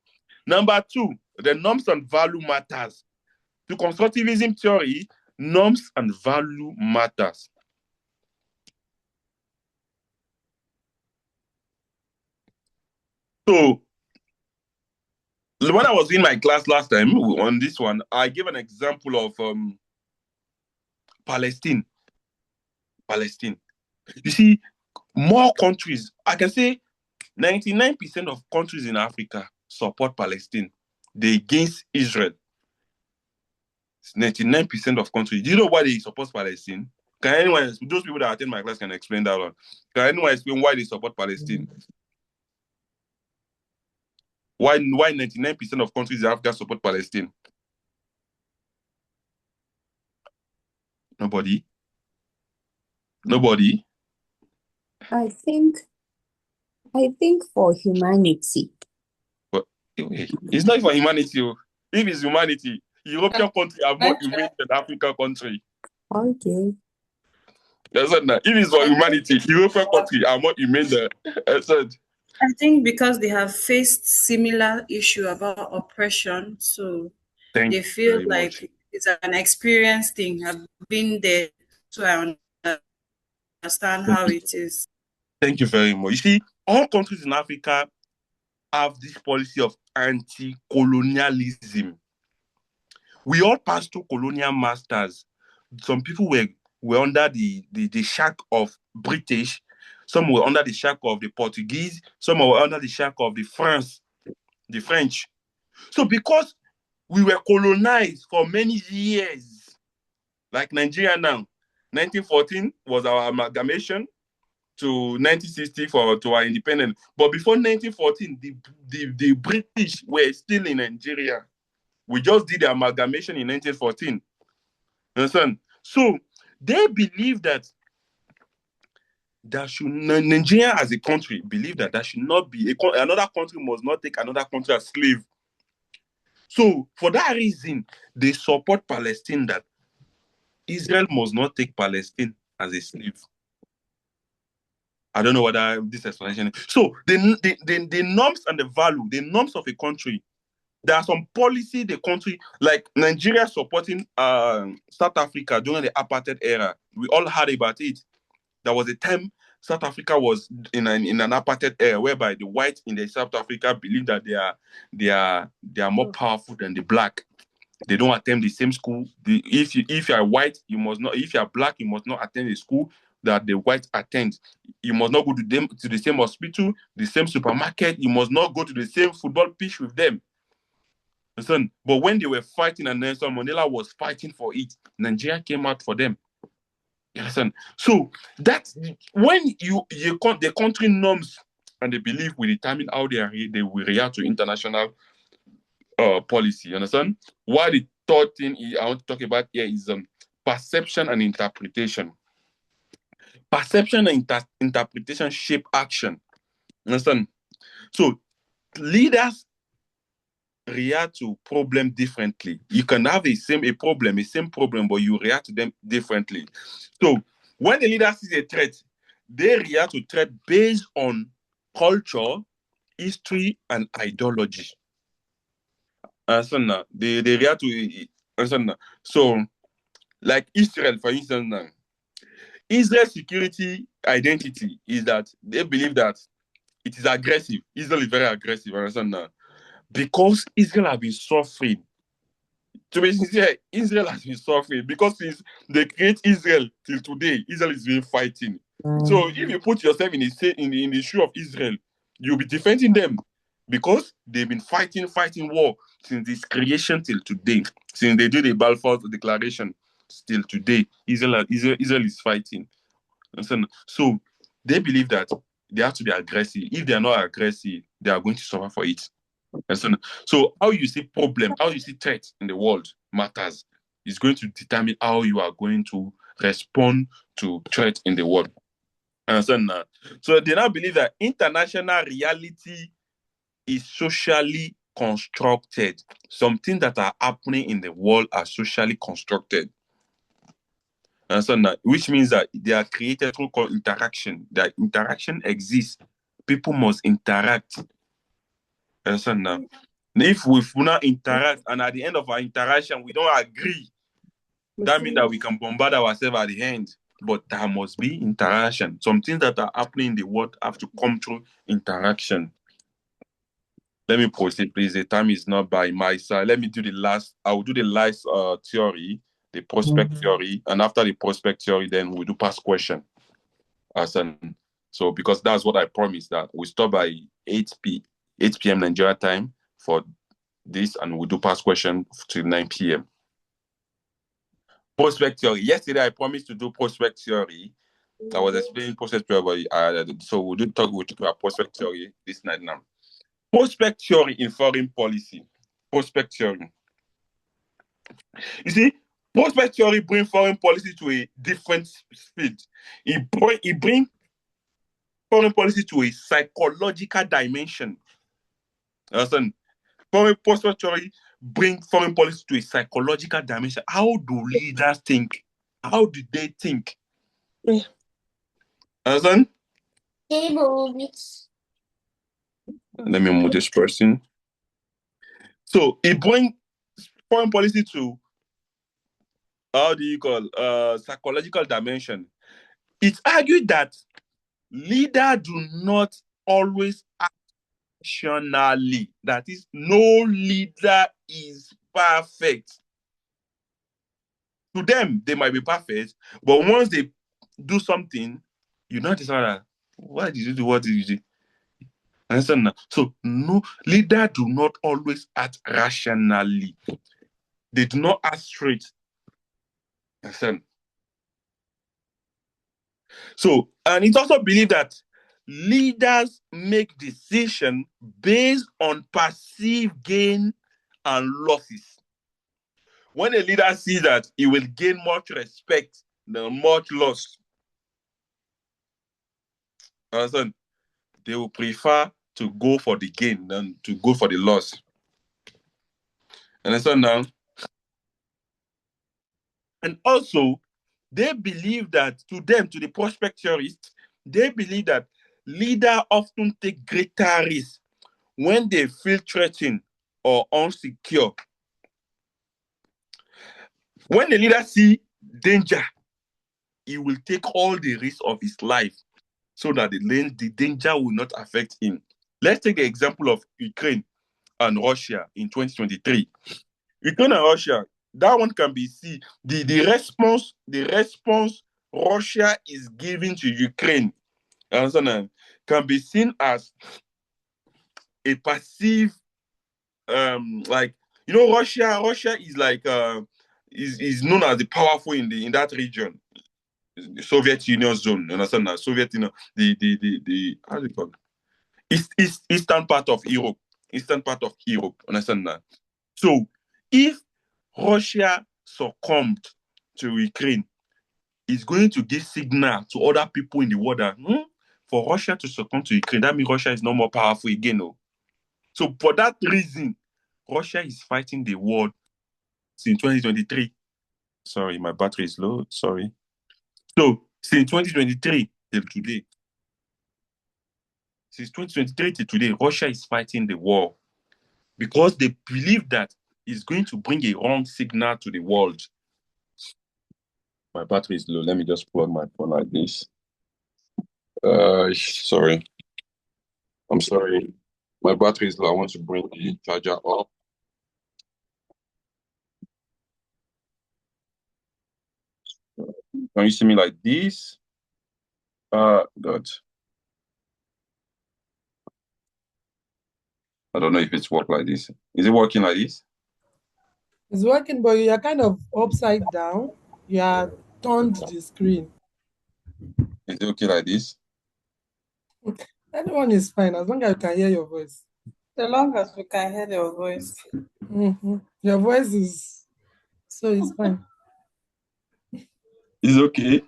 Number 2, the norms and value matters. To constructivism theory, norms and value matters. So, when I was in my class last time on this one, I gave an example of Palestine. You see, more countries, I can say 99% of countries in Africa support Palestine. They against Israel. 99% of countries. Do you know why they support Palestine? Can anyone, those people that attend my class can explain that one. Can anyone explain why they support Palestine? Why 99% of countries in Africa support Palestine? Nobody? I think for humanity. But it's not for humanity. If it's humanity, European country are more humane than African country. Okay. That's not. If it's for humanity, European country are more humane than I think because they have faced similar issue about oppression, so they feel like it's an experience thing. I've been there, so I understand how it is. Thank you very much. You see, all countries in Africa have this policy of anti-colonialism. We all passed through colonial masters. Some people were under the shack of British. Some were under the shack of the Portuguese. Some were under the shack of the French. So because we were colonized for many years, like Nigeria now, 1914 was our amalgamation to 1960 to our independence. But before 1914, the British were still in Nigeria. We just did the amalgamation in 1914. Understand? So they believe that Nigeria as a country believe that should not be another country must not take another country as slave. So for that reason, they support Palestine, that Israel must not take Palestine as a slave. I don't know whether this explanation. So the norms and the value, the norms of a country. There are some policy the country, like Nigeria supporting South Africa during the apartheid era. We all heard about it. There was a time South Africa was in an apartheid era whereby the whites in the South Africa believe that they are more powerful than the black. They don't attend the same school. If you are white, you must not. If you are black, you must not attend the school that the whites attend. You must not go to the same hospital, the same supermarket. You must not go to the same football pitch with them. Listen, but when they were fighting and Nelson Mandela was fighting for it, Nigeria came out for them. Listen, so that's when the country norms and the belief will determine how they will react to international policy. You understand? What the third thing I want to talk about here is perception and interpretation. Perception and interpretation shape action. You understand? So leaders react to problem differently. You can have a same problem, but you react to them differently. So when the leader sees a threat, they react to threat based on culture, history, and ideology. They react to so like Israel, for instance, now. Israel's security identity is that they believe that it is aggressive. Israel is very aggressive, understand now? Because Israel has been suffering. To be sincere, Israel has been suffering because since they create Israel till today, Israel is been fighting. So if you put yourself in the shoe of Israel, you'll be defending them because they've been fighting war since its creation till today. Since they did the Balfour Declaration, till today, Israel is fighting. So they believe that they have to be aggressive. If they are not aggressive, they are going to suffer for it. So how you see problem, how you see threat in the world matters. It's going to determine how you are going to respond to threat in the world. So they now believe that international reality is socially constructed. Some things that are happening in the world are socially constructed. And so now, which means that they are created through interaction. That interaction exists. People must interact. And so now, if we not interact and at the end of our interaction we don't agree, that means that we can bombard ourselves at the end. But there must be interaction. Some things that are happening in the world have to come through interaction. Let me proceed, please. The time is not by my side. Let me do the last. I will do the last theory, the prospect theory, and after the prospect theory, then we'll do past question. So because that's what I promised, that we stop by 8 p.m. Nigeria time for this, and we'll do past question till 9 p.m. Prospect theory. Yesterday I promised to do prospect theory. I was explaining prospect theory, so we'll talk about prospect theory this night now. Prospect theory in foreign policy. Prospect theory. You see, prospect theory brings foreign policy to a different speed. It brings foreign policy to a psychological dimension. Understand? Prospect theory brings foreign policy to a psychological dimension. How do leaders think? How do they think? Yeah. Understand? Let me move this person. So it brings foreign policy to, how do you call, psychological dimension. It's argued that leaders do not always act rationally. That is, no leader is perfect. To them, they might be perfect, but once they do something, you notice that, why did you do what did you do? Understand now? So no, leaders do not always act rationally. They do not act straight. Understand? So, and it's also believed that leaders make decisions based on perceived gain and losses. When a leader sees that he will gain much respect than much loss, understand? They will prefer to go for the gain than to go for the loss. Understand now? And also, they believe that, to the prospect theorists, they believe that leaders often take greater risks when they feel threatened or insecure. When the leader sees danger, he will take all the risks of his life so that the danger will not affect him. Let's take the example of Ukraine and Russia in 2023. Ukraine and Russia, that one can be seen. The response Russia is giving to Ukraine, can be seen as a passive, like, you know, Russia is like is known as the powerful in that region, the Soviet Union zone. You understand now? Soviet Union, the how do you call it? Eastern part of Europe. Understand that? So if Russia succumbed to Ukraine, it's going to give signal to other people in the world that for Russia to succumb to Ukraine, that means Russia is no more powerful again. No? So for that reason, Russia is fighting the war since 2023. Sorry, my battery is low. Sorry. So since 2023 till today, Russia is fighting the war because they believe that it's going to bring a wrong signal to the world. My battery is low. Let me just plug my phone like this. Sorry. I'm sorry. My battery is low. I want to bring the charger up. Can you see me like this? God. I don't know if it's working like this. Is it working like this? It's working, but you're kind of upside down. You are turned the screen. Is it okay like this? Anyone is fine as long as you can hear your voice. So long as we can hear your voice. Your voice is, so it's fine. It's okay.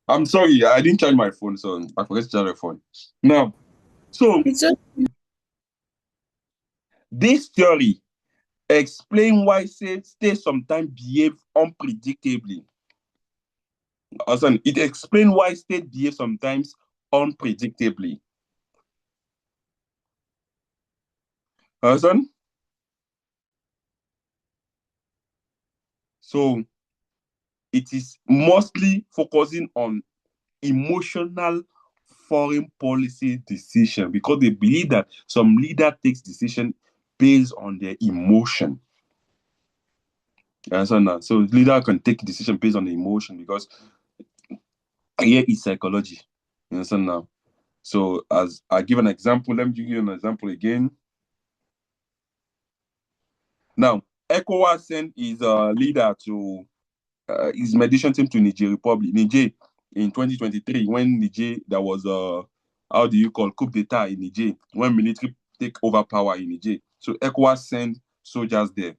I'm sorry, I didn't charge my phone, so I forgot to charge my phone. Now, so it's okay. This theory explains why states sometimes behave unpredictably. Also, it explains why states behave sometimes unpredictably. Understand? So it is mostly focusing on emotional foreign policy decision because they believe that some leader takes decision based on their emotion. You understand that? So leader can take decision based on the emotion because here is psychology. You understand now? So as I give an example, let me give you an example again. Now, ECOWAS sent his leader to his mediation team to Niger Republic, Niger, in 2023 when Niger, there was how do you call coup d'etat in Niger, when military take over power in Niger. So ECOWAS sent soldiers there.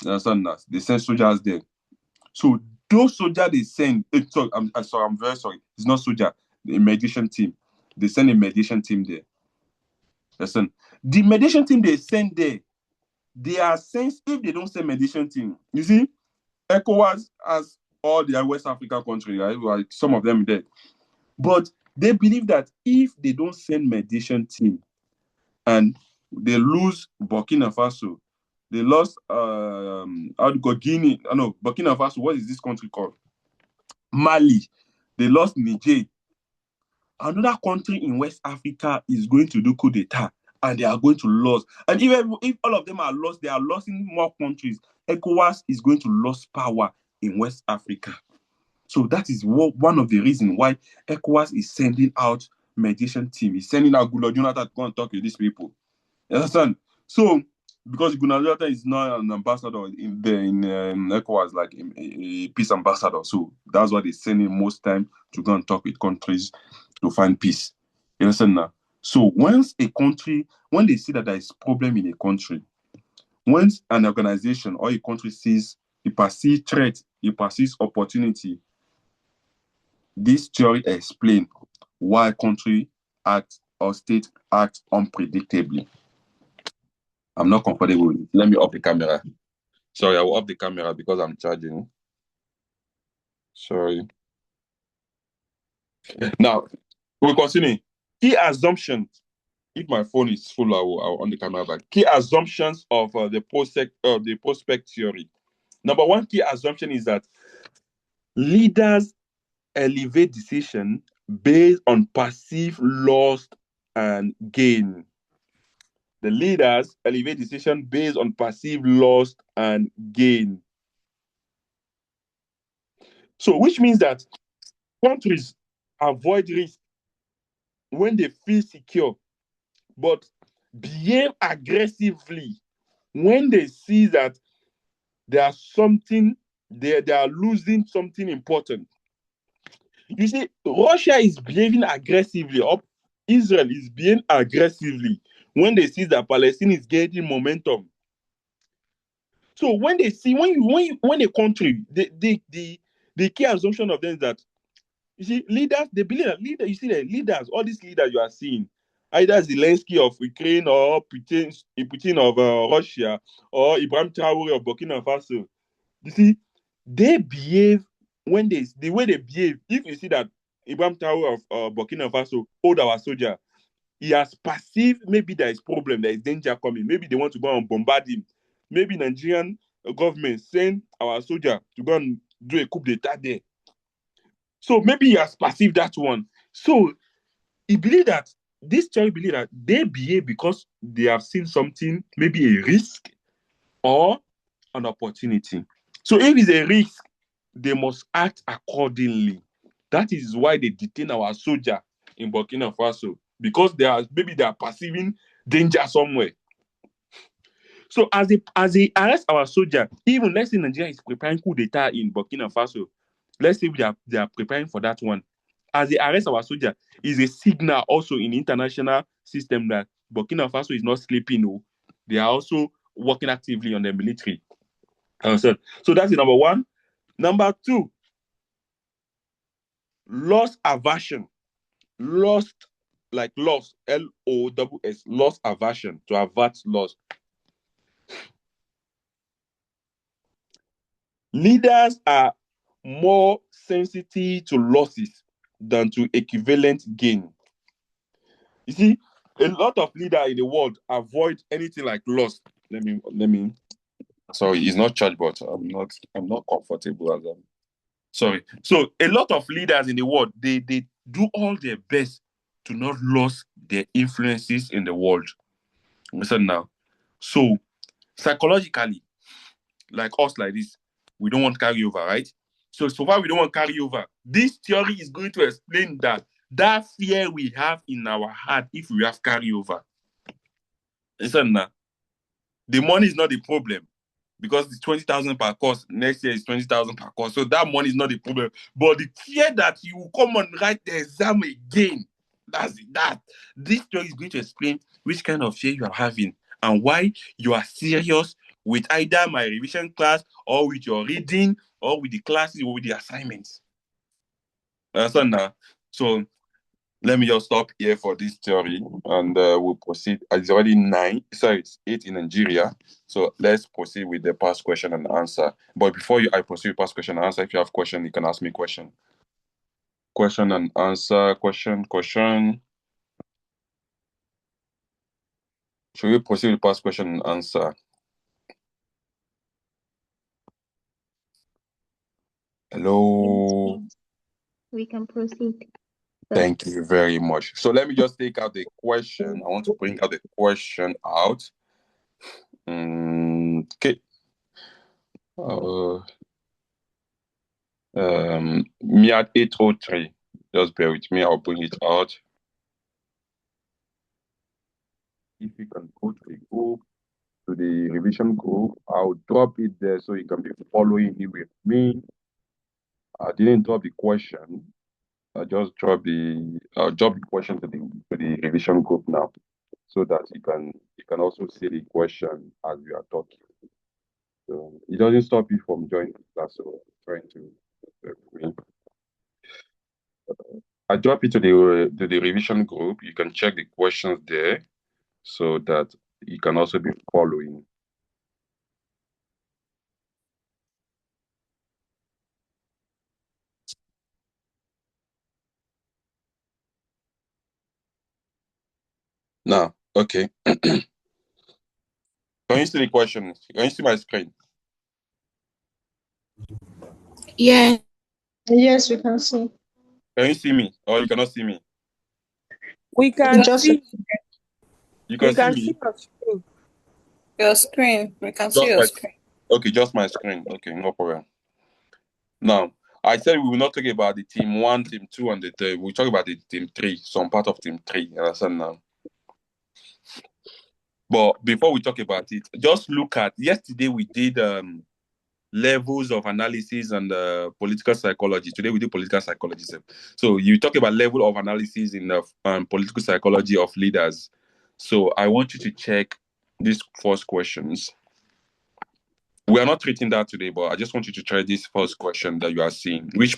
You understand that? They sent soldiers there. So those soldiers they send, I'm very sorry. It's not soldier, the mediation team. They send a mediation team there. Listen, the mediation team they send there, they are sent if they don't send mediation team. You see, ECOWAS has all the West African countries, right? Like some of them there. But they believe that if they don't send mediation team and they lose Burkina Faso, they lost Guinea. No, Burkina Faso. What is this country called? Mali. They lost Niger. Another country in West Africa is going to do coup d'etat, and they are going to lose. And even if all of them are lost, they are losing more countries. ECOWAS is going to lose power in West Africa. So that is one of the reasons why ECOWAS is sending out mediation team. He's sending out Goodluck Jonathan to go and talk to these people. You understand? So, because Goodluck Jonathan is not an ambassador in ECOWAS, like a peace ambassador. So that's why they're sending most time to go and talk with countries to find peace. You understand now? So when they see that there is problem in a country, once an organization or a country sees, it perceives threat, it perceives opportunity, this theory explains why country act or state act unpredictably. I'm not comfortable with it. Let me off the camera. Sorry, I will off the camera because I'm charging. Sorry. Now, we'll continue. Key assumptions. If my phone is full, I will on the camera back. Key assumptions of the prospect theory. Number one key assumption is that leaders elevate decision based on perceived loss and gain. The leaders elevate decision based on perceived loss and gain. So, which means that countries avoid risk when they feel secure, but behave aggressively when they see that they are losing something important. You see, Russia is behaving aggressively, or Israel is behaving aggressively when they see that Palestine is getting momentum. So when they see, when a country, the key assumption of them is that, you see, leaders, they believe that you see the leaders, all these leaders you are seeing, either Zelensky of Ukraine or Putin of Russia or Ibrahim Traore of Burkina Faso, you see, they behave the way they behave. If you see that Ibrahim Traore of Burkina Faso hold our soldier, he has perceived maybe there is problem, there is danger coming. Maybe they want to go and bombard him. Maybe Nigerian government send our soldier to go and do a coup d'etat there. So maybe he has perceived that one. So he believe that this child believe that they behave because they have seen something, maybe a risk or an opportunity. So if it's a risk, they must act accordingly. That is why they detain our soldier in Burkina Faso, because they are perceiving danger somewhere. So as they arrest our soldier, even let's say Nigeria is preparing coup d'etat in Burkina Faso, let's say they are preparing for that one. As they arrest our soldier, is a signal also in the international system that Burkina Faso is not sleeping. No. They are also working actively on the military. So that's the number one. Number two, loss aversion. Lost like loss, LOSS, loss aversion, to avert loss. Leaders are more sensitive to losses than to equivalent gain. You see, a lot of leaders in the world avoid anything like loss. Let me. Sorry, it's not charged, but I'm not comfortable as sorry. So a lot of leaders in the world, they do all their best to not lose their influences in the world. Listen now. So psychologically, like us, like this, we don't want carryover, right? So far we don't want carryover. This theory is going to explain that fear we have in our heart if we have carryover. Listen now. The money is not the problem because it's 20,000 per course. Next year is 20,000 per course. So that money is not the problem. But the fear that you will come and write the exam again, that's that. This theory is going to explain which kind of fear you are having and why you are serious with either my revision class or with your reading or with the classes or with the assignments. Understand now? So let me just stop here for this theory and we'll proceed. It's already 9, sorry, it's 8 in Nigeria. So let's proceed with the past question and answer. But before I proceed with past question and answer, if you have question, you can ask me question. Question and answer, question. Should we proceed with past question and answer? Hello? We can proceed. Thank you very much. So let me just take out the question. I want to bring out the question out. Okay. MIAD 803. Just bear with me. I'll bring it out. If you can go to the group, to the revision group, I'll drop it there so you can be following it with me. I didn't drop the question. I'll drop the question to the revision group now, so that you can also see the question as we are talking. So it doesn't stop you from joining the class. So trying to. I drop it to the revision group. You can check the questions there, so that you can also be following. Now, okay. Can you see the question? Can you see my screen? Yeah. Yes, we can see. Can you see me, or you cannot see me? We can see. You can see me. Your screen. We can see your screen. Okay, just my screen. Okay, no problem. Now, I said we will not talk about the team 1, team 2, and the 3. We'll talk about the team 3, some part of team 3. You understand now? But before we talk about it, just look at yesterday we did levels of analysis and political psychology. Today we do political psychology. So you talk about level of analysis in the political psychology of leaders. So I want you to check these first questions. We are not treating that today, but I just want you to try this first question that you are seeing. Which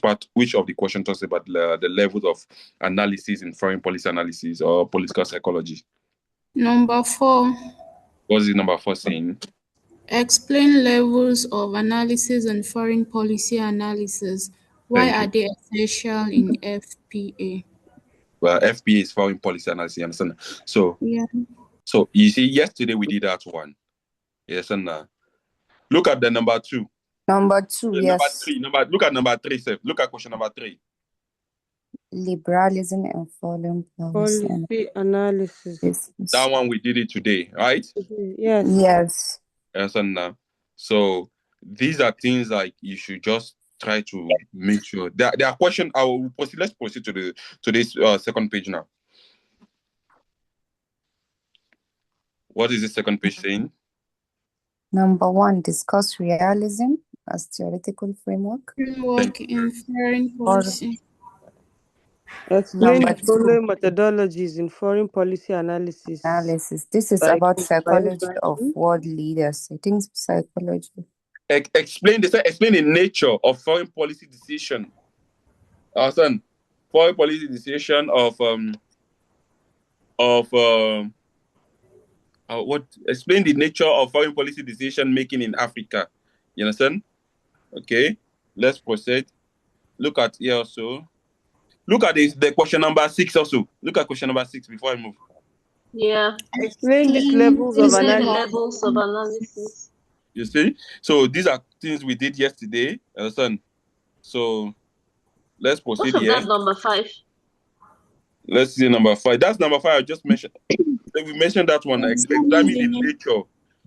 of the question talks about the levels of analysis in foreign policy analysis or political psychology? Number 4. What's the number 4 saying? Explain levels of analysis and foreign policy analysis. Why are they essential in FPA? Well, FPA is foreign policy analysis, you understand? So, yeah. So you see, yesterday we did that one. Yes, and look at the number 2. Number 2, yes. Number 3. Look at number 3, sir. Look at question number 3. Liberalism and foreign policy analysis. That one we did it today, right? Yes. Yes. Yes, and so these are things like you should just try to make sure. There are questions. Let's proceed to this second page now. What is the second page saying? Number 1, discuss realism as theoretical framework. Framework in foreign policy. Explain the following methodologies in foreign policy analysis. This is about psychology of world leaders. I think psychology. Explain the nature of foreign policy decision. Foreign policy decision of of explain the nature of foreign policy decision making in Africa. You understand? Okay, let's proceed. Look at here also. Look at the question number 6 also. Look at question number 6 before I move. Yeah. Explain these levels of Explain the analysis. levels of analysis. You see? So these are things we did yesterday. Understand? So let's proceed What here. about number 5? Let's see number 5. That's number 5 I just mentioned. We mentioned that one. Examine the nature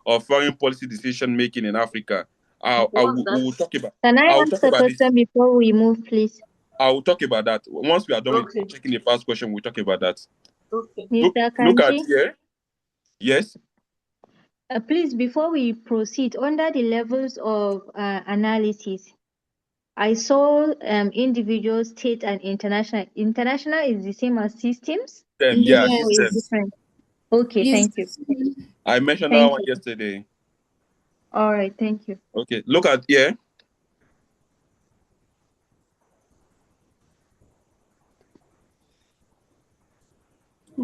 of foreign policy decision making in Africa. We'll talk about. Can I ask a question before we move, please? I will talk about that once we are done with checking the first question. We'll talk about that. Okay. Mr. Akanji, look at here. Yes. Please, before we proceed, under the levels of analysis, I saw individual, state, and international. International is the same as systems? Yeah, systems. Different. Okay, Yes. thank you. I mentioned that one yesterday. All right, thank you. Okay, look at here.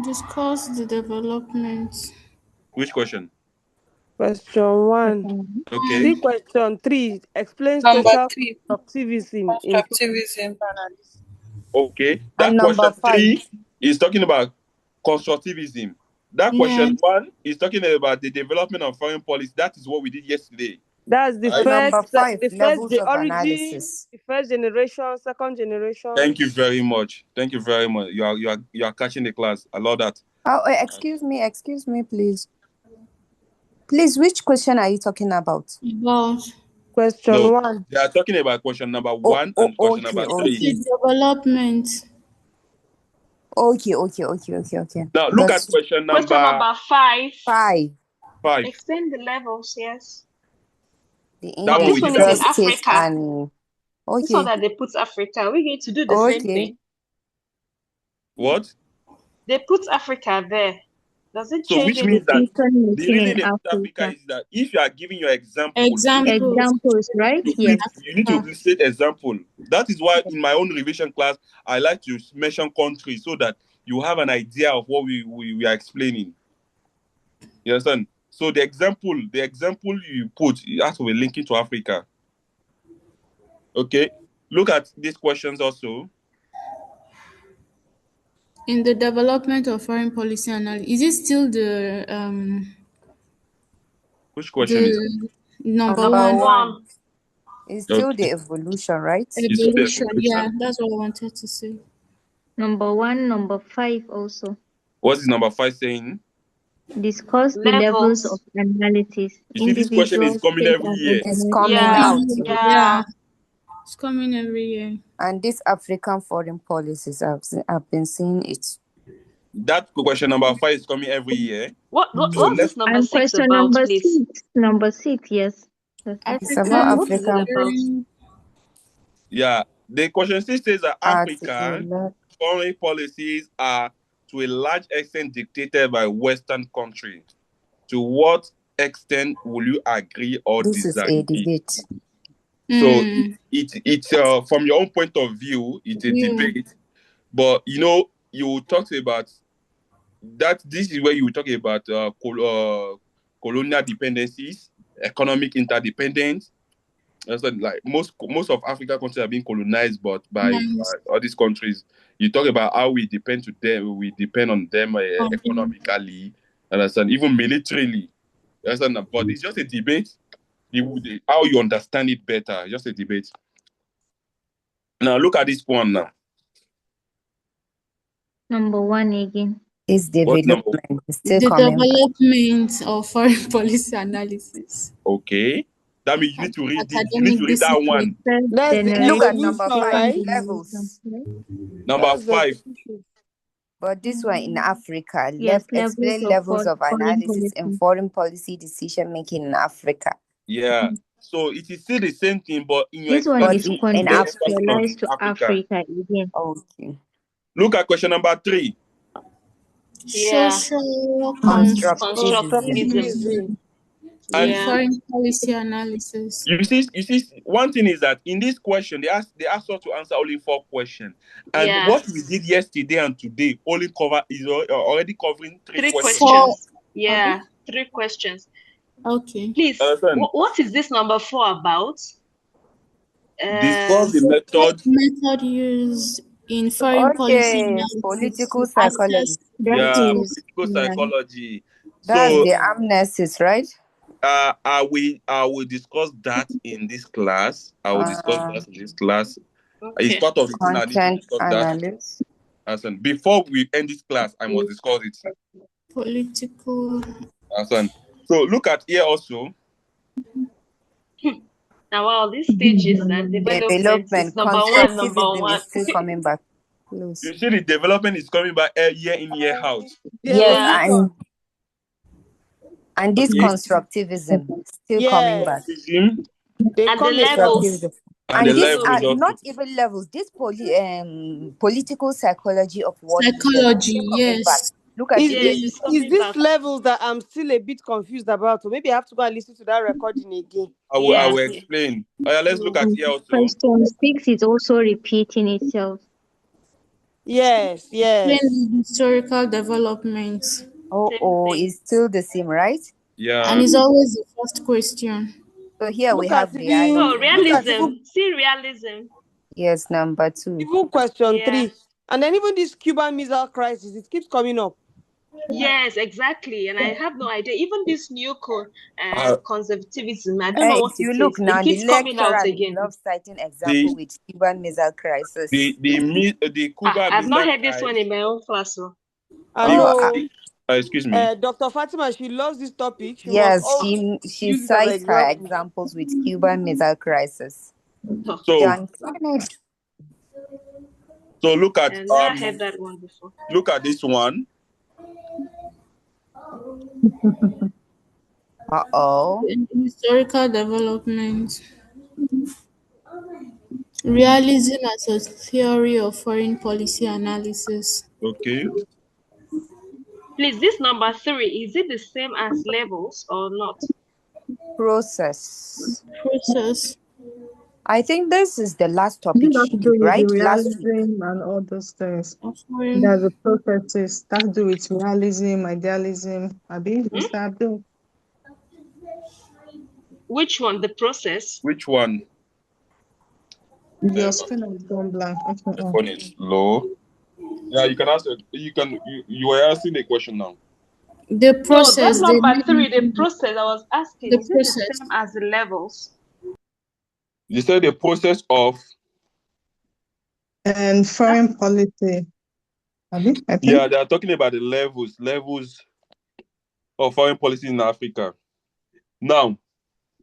Discuss the development. Which question? Question 1. Okay. See question 3. Explain Number social 3. constructivism. Okay. That question 3 is talking about constructivism. That question 1 is talking about the development of foreign policy. That is what we did yesterday. That's the first. Number 5, the origin, analysis. the first generation, second generation. Thank you very much. Thank you very much. You are catching the class. I love that. Oh, excuse me, please. Please, which question are you talking about? Question 1. They are talking about question number 1 and question number 3. Development. Okay. Now look at question number 5. 5. Explain the levels, yes. The this one is in Africa. And this one that they put Africa. We're going to do the same thing. What? They put Africa there. Does it change? So which means that the reason they put Africa is that if you are giving your examples, right? You need to state example. That is why in my own revision class, I like to mention countries so that you have an idea of what we are explaining. You understand? So the example you put, it has to be linking to Africa. Okay. Look at these questions also. In the development of foreign policy analysis, is it still the which question is number 1? It's still the evolution, right? Evolution, yeah, that's what I wanted to say. Number 1, number 5 also. What is number 5 saying? Discuss the levels of analysis. You see, this question is coming every year. It's coming out. Yeah. It's coming every year. And this African foreign policies, I've been seeing it. That question number 5 is coming every year. What's this number 6 question about, number please? 6. Number 6, yes. It's about African. Yeah, the question 6 says that African foreign policies are to a large extent dictated by Western countries. To what extent will you agree or disagree? This is a debate. So it's from your own point of view, it's a debate. But you talked about that. This is where you talk about colonial dependencies, economic interdependence. That's like most of African countries have been colonized, but by all these countries. You talk about how we depend on them economically, understand, even militarily. Understand, but it's just a debate. How you understand it better, just a debate. Now look at this one now. Number 1 again. Is development. The development of foreign policy analysis. Okay. That means you need to read this. You need to read that one. Look at number 5, levels. Number 5. But this one in Africa. Explain levels of analysis in foreign policy decision making in Africa. Yeah. So it is still the same thing, but in this one is contextualized to Africa again. Okay. Look at question number 3. Social constructivism. in foreign policy analysis. You see, one thing is that in this question, they asked us to answer only 4 questions. And what we did yesterday and today is already covering 3 questions. Yeah, 3 questions. Okay. Please, what is this number 4 about? Discuss the method used in foreign policy analysis. Political psychology. Political psychology. That's the amnesties, right? I will discuss that in this class. Okay. It's part of the content analysis. Before we end this class, I must discuss it. Political. So look at here also. Now, all these stages and development number 1, number 1. is still coming back. You see, the development is coming back year in, year out. Yes, and this constructivism still coming back. And the levels. And these are not even levels. This political psychology of what yes. Look at is this levels that I'm still a bit confused about? So maybe I have to go and listen to that recording again. I will explain. Let's look at here also. Question 6 is also repeating itself. Yes. Historical developments. It's still the same, right? Yeah. And it's always the first question. So here we have realism. Realism. See realism. Yes, number 2. Even question 3. And then even this Cuban Missile Crisis, it keeps coming up. Yes, exactly. And I have no idea. Even this new conservatism, I don't know what you look now, it keeps coming out again. Love citing example with Cuban Missile Crisis. The Cuban I've not heard this one in my own class. Excuse me. Dr. Fatima, she loves this topic. She cites her examples with Cuban Missile Crisis. So look at I heard that one before. Look at this one. Historical development. Realism as a theory of foreign policy analysis. Okay. Please, this number 3, is it the same as levels or not? Process. I think this is the last topic, right? Realism and all those things. There's a processes that do with realism, idealism. Mr. Abdul. Which one? The process? Which one? Your screen has gone blank. The phone is low. Yeah, you can ask. You were asking the question now. The process. No, that's number 3. The process. I was asking. Is it the same as the levels? You said the process of and foreign policy. Yeah, they are talking about the levels of foreign policy in Africa. Now,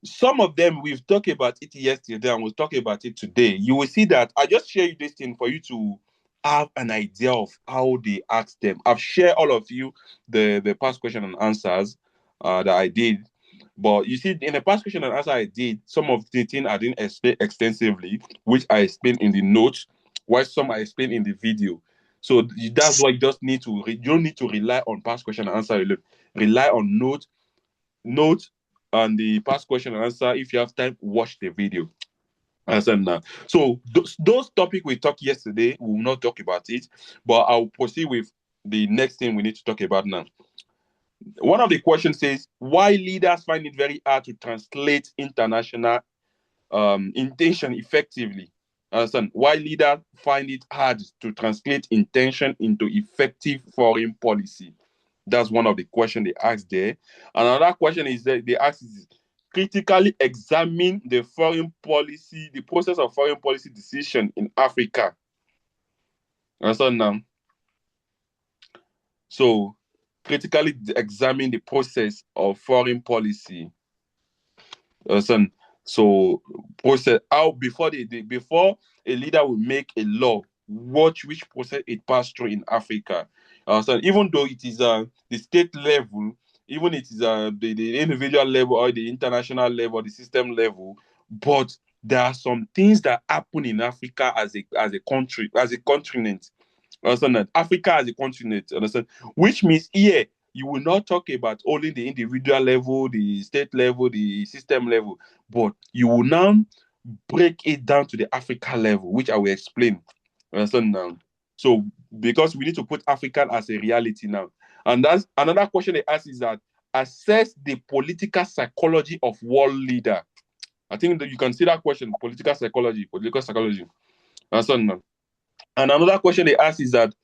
some of them we've talked about it yesterday and we'll talk about it today. You will see that I just share you this thing for you to have an idea of how they ask them. I've shared all of you the past question and answers that I did. But you see, in the past question and answer I did, some of the things I didn't explain extensively, which I explained in the notes, while some I explained in the video. So that's why you just need to, you don't need to rely on past question and answer alone. Rely on note on the past question and answer. If you have time, watch the video. Understand now? So those topics we talked yesterday, we will not talk about it, but I'll proceed with the next thing we need to talk about now. One of the questions says, why leaders find it very hard to translate international intention effectively? Understand? Why leaders find it hard to translate intention into effective foreign policy? That's one of the questions they asked there. Another question is that they ask is critically examine the process of foreign policy decision in Africa. Understand now? So critically examine the process of foreign policy. So process how before a leader will make a law, watch which process it passed through in Africa. So even though it is the state level, even it is the individual level or the international level, the system level, but there are some things that happen in Africa as a country, as a continent. Understand that? Africa as a continent, understand? Which means here you will not talk about only the individual level, the state level, the system level, but you will now break it down to the Africa level, which I will explain. Understand now? So, because we need to put African as a reality now. And that's another question they ask is that assess the political psychology of world leader. I think that you can see that question, political psychology. Understand now? And another question they ask is that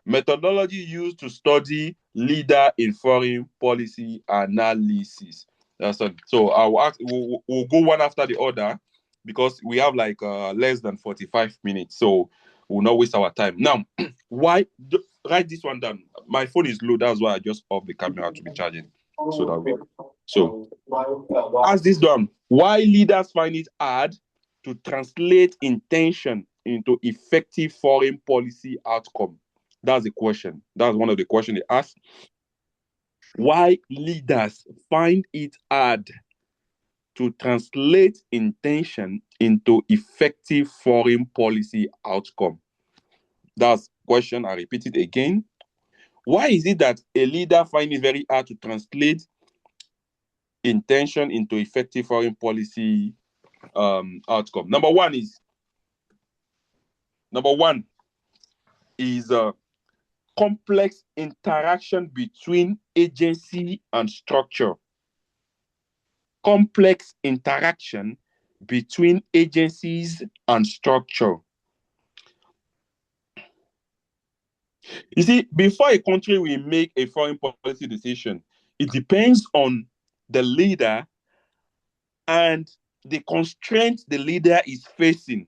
methodology used to study leader in foreign policy analysis. So I'll ask, we'll go one after the other because we have like less than 45 minutes. So we'll not waste our time. Now, write this one down. My phone is low. That's why I just off the camera to be charging. So ask this down. Why leaders find it hard to translate intention into effective foreign policy outcome? That's the question. That's one of the questions they ask. Why leaders find it hard to translate intention into effective foreign policy outcome? That's the question. I repeat it again. Why is it that a leader finds it very hard to translate intention into effective foreign policy outcome? Number one is complex interaction between agency and structure. Complex interaction between agencies and structure. You see, before a country will make a foreign policy decision, it depends on the leader and the constraints the leader is facing.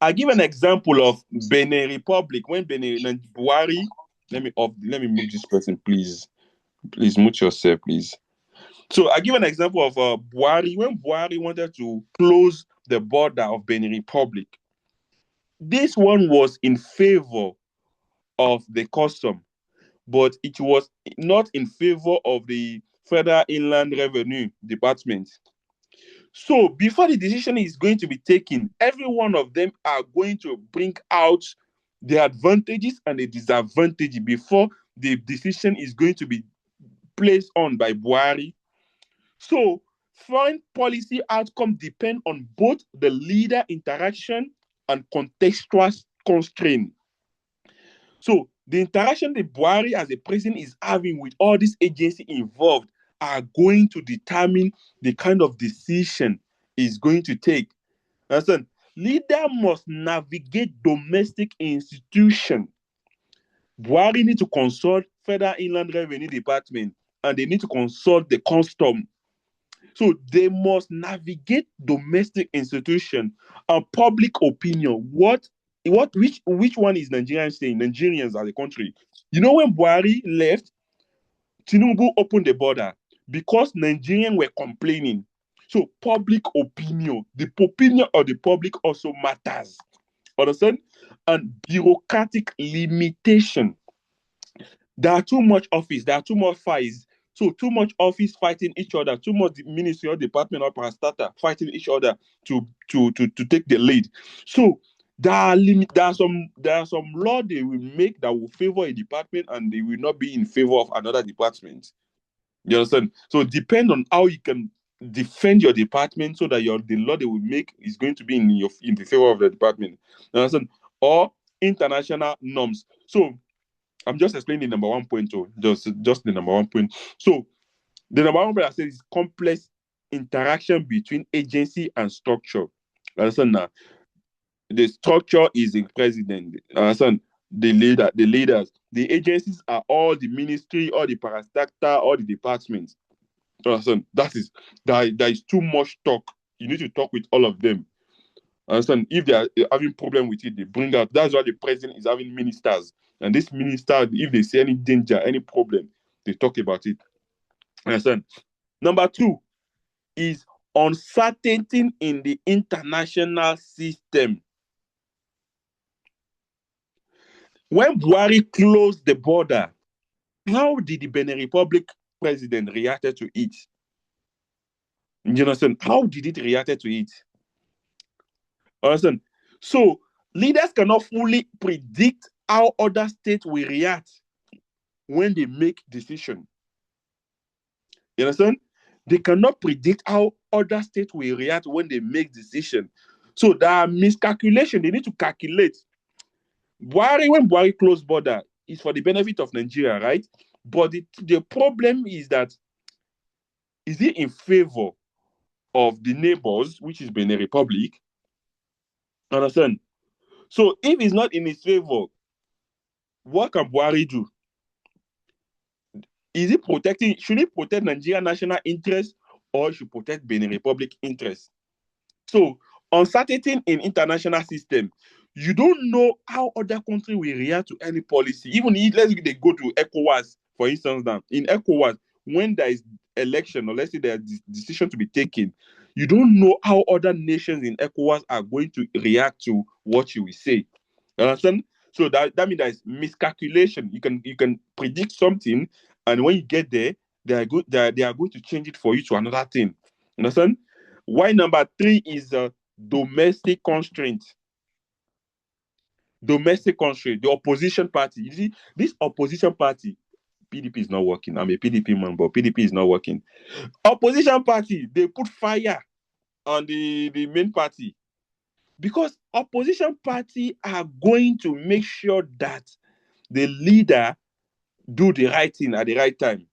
I give an example of Benin Republic. When Benin and Buhari, let me mute this person, please. Please mute yourself, please. So I give an example of Buhari. When Buhari wanted to close the border of Benin Republic, this one was in favor of the custom, but it was not in favor of the Federal Inland Revenue Department. So before the decision is going to be taken, every one of them are going to bring out the advantages and the disadvantages before the decision is going to be placed on by Buhari. So foreign policy outcome depend on both the leader interaction and contextual constraint. So the interaction that Buhari as a president is having with all these agencies involved are going to determine the kind of decision he's going to take. Listen, leader must navigate domestic institution. Buhari need to consult Federal Inland Revenue Department and they need to consult the custom. So they must navigate domestic institution and public opinion. Which one is Nigerians saying? Nigerians as a country. You know, when Buhari left, Tinubu opened the border because Nigerians were complaining. So public opinion, the opinion of the public also matters. Understand? And bureaucratic limitation. There are too much office, there are too much files. So too much office fighting each other, too much ministry or department or parastatal fighting each other to take the lead. So there are some law they will make that will favor a department and they will not be in favor of another department. You understand? So depend on how you can defend your department so that the law they will make is going to be in the favor of the department. You understand? Or international norms. So I'm just explaining the number 1 point, just the number 1 point. So the number 1 point I said is complex interaction between agency and structure. Understand now? The structure is the president. Understand? The leaders. The agencies are all the ministry, all the parastatal, all the departments. Understand? There is too much talk. You need to talk with all of them. Understand? If they are having problem with it, they bring out. That's why the president is having ministers. And this minister, if they see any danger, any problem, they talk about it. Understand? Number 2 is uncertainty in the international system. When Buhari closed the border, how did the Benin Republic president react to it? You understand? How did it react to it? Understand? So leaders cannot fully predict how other states will react when they make decision. You understand? They cannot predict how other states will react when they make decision. So there are miscalculation. They need to calculate. When Buhari closed border, is for the benefit of Nigeria, right? But the problem is that, is it in favor of the neighbors, which is Benin Republic? Understand? So if it's not in his favor, what can Buhari do? Should he protect Nigerian national interest, or should protect Benin Republic interest? So uncertainty in international system, you don't know how other country will react to any policy. Even if, let's say they go to ECOWAS, for instance, now in ECOWAS, when there is election, or let's say there is decision to be taken, you don't know how other nations in ECOWAS are going to react to what you will say. You understand? So that means there is miscalculation. You can predict something, and when you get there, they are going to change it for you to another thing. You understand? Why number 3 is domestic constraint. Domestic constraint. The opposition party. You see, this opposition party, PDP is not working. I'm a PDP man, but PDP is not working. Opposition party, they put fire on the main party, because opposition party are going to make sure that the leader do the right thing at the right time.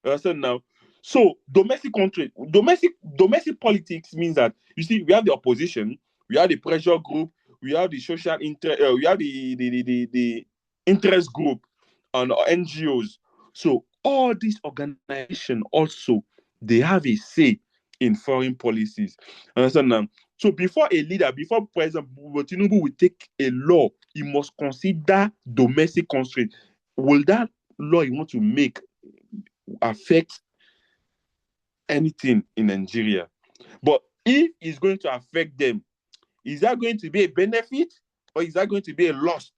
Understand now? So domestic politics means that, you see, we have the opposition, we have the pressure group, we have the social interest, we have the interest group and NGOs. So all these organizations also, they have a say in foreign policies. Understand now? So before President Tinubu will take a law, he must consider domestic constraint. Will that law he want to make affect anything in Nigeria? But if it's going to affect them, is that going to be a benefit, or is that going to be a loss?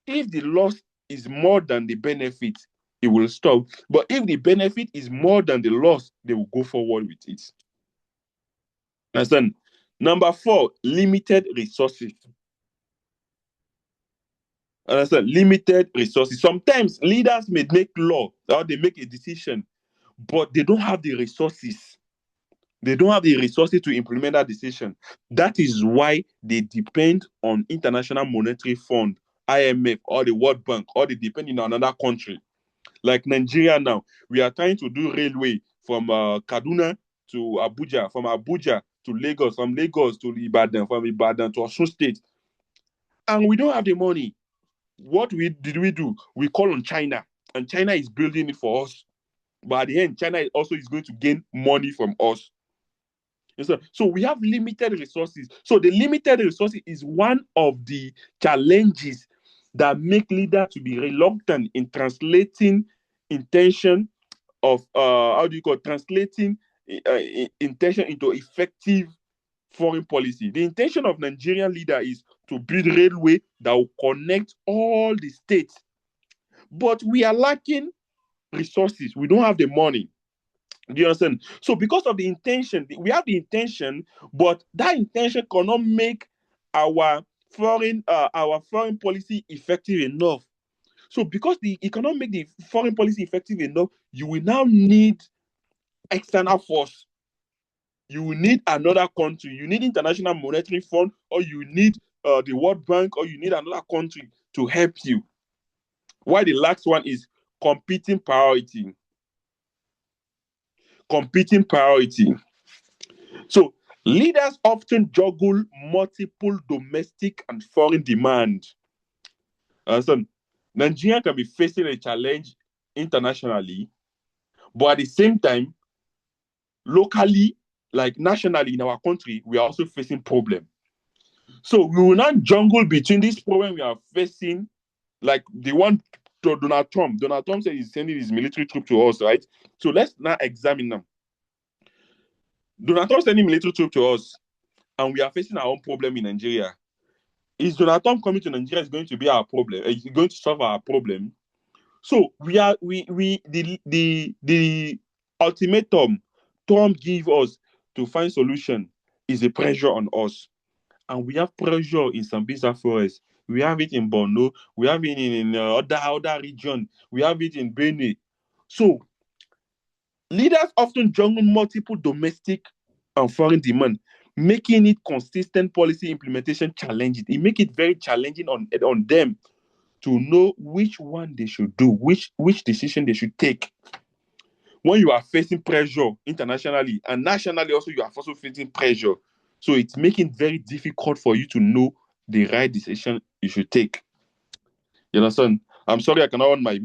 If the loss is more than the benefit, it will stop. But if the benefit is more than the loss, they will go forward with it. Understand? Number 4, limited resources. Understand? Limited resources. Sometimes leaders may make law, or they make a decision, but they don't have the resources. They don't have the resources to implement that decision. That is why they depend on International Monetary Fund, IMF, or the World Bank, or they depend on another country. Like Nigeria now, we are trying to do railway from Kaduna to Abuja, from Abuja to Lagos, from Lagos to Ibadan, from Ibadan to Osun State. And we don't have the money. What did we do? We call on China, and China is building it for us. But at the end, China also is going to gain money from us. So we have limited resources. So the limited resources is one of the challenges that make leaders to be reluctant in translating intention of translating intention into effective foreign policy. The intention of Nigerian leader is to build railway that will connect all the states, but we are lacking resources. We don't have the money. Do you understand? So because of the intention, we have the intention, but that intention cannot make our foreign policy effective enough. So because it cannot make the foreign policy effective enough, you will now need external force. You will need another country. You need International Monetary Fund, or you need the World Bank, or you need another country to help you. Why the last one is competing priority. Competing priority. So leaders often juggle multiple domestic and foreign demand. So Nigeria can be facing a challenge internationally, but at the same time, locally, like nationally in our country, we are also facing problems. So we will not juggle between this problem we are facing, like the one to Donald Trump. Donald Trump said he's sending his military troops to us, right? So let's now examine them. Donald Trump sending military troops to us, and we are facing our own problem in Nigeria. Is Donald Trump coming to Nigeria is going to be our problem? Is going to solve our problem? So the ultimatum Trump give us to find solution is a pressure on us, and we have pressure in Sambisa Forest we have it in Borno, we have it in other region, we have it in Benue. So leaders often juggle multiple domestic and foreign demand, making it consistent policy implementation challenging. It makes it very challenging on them to know which one they should do, which decision they should take. When you are facing pressure internationally and nationally also, you are also facing pressure. So it's making it very difficult for you to know the right decision you should take. You understand? I'm sorry I cannot on my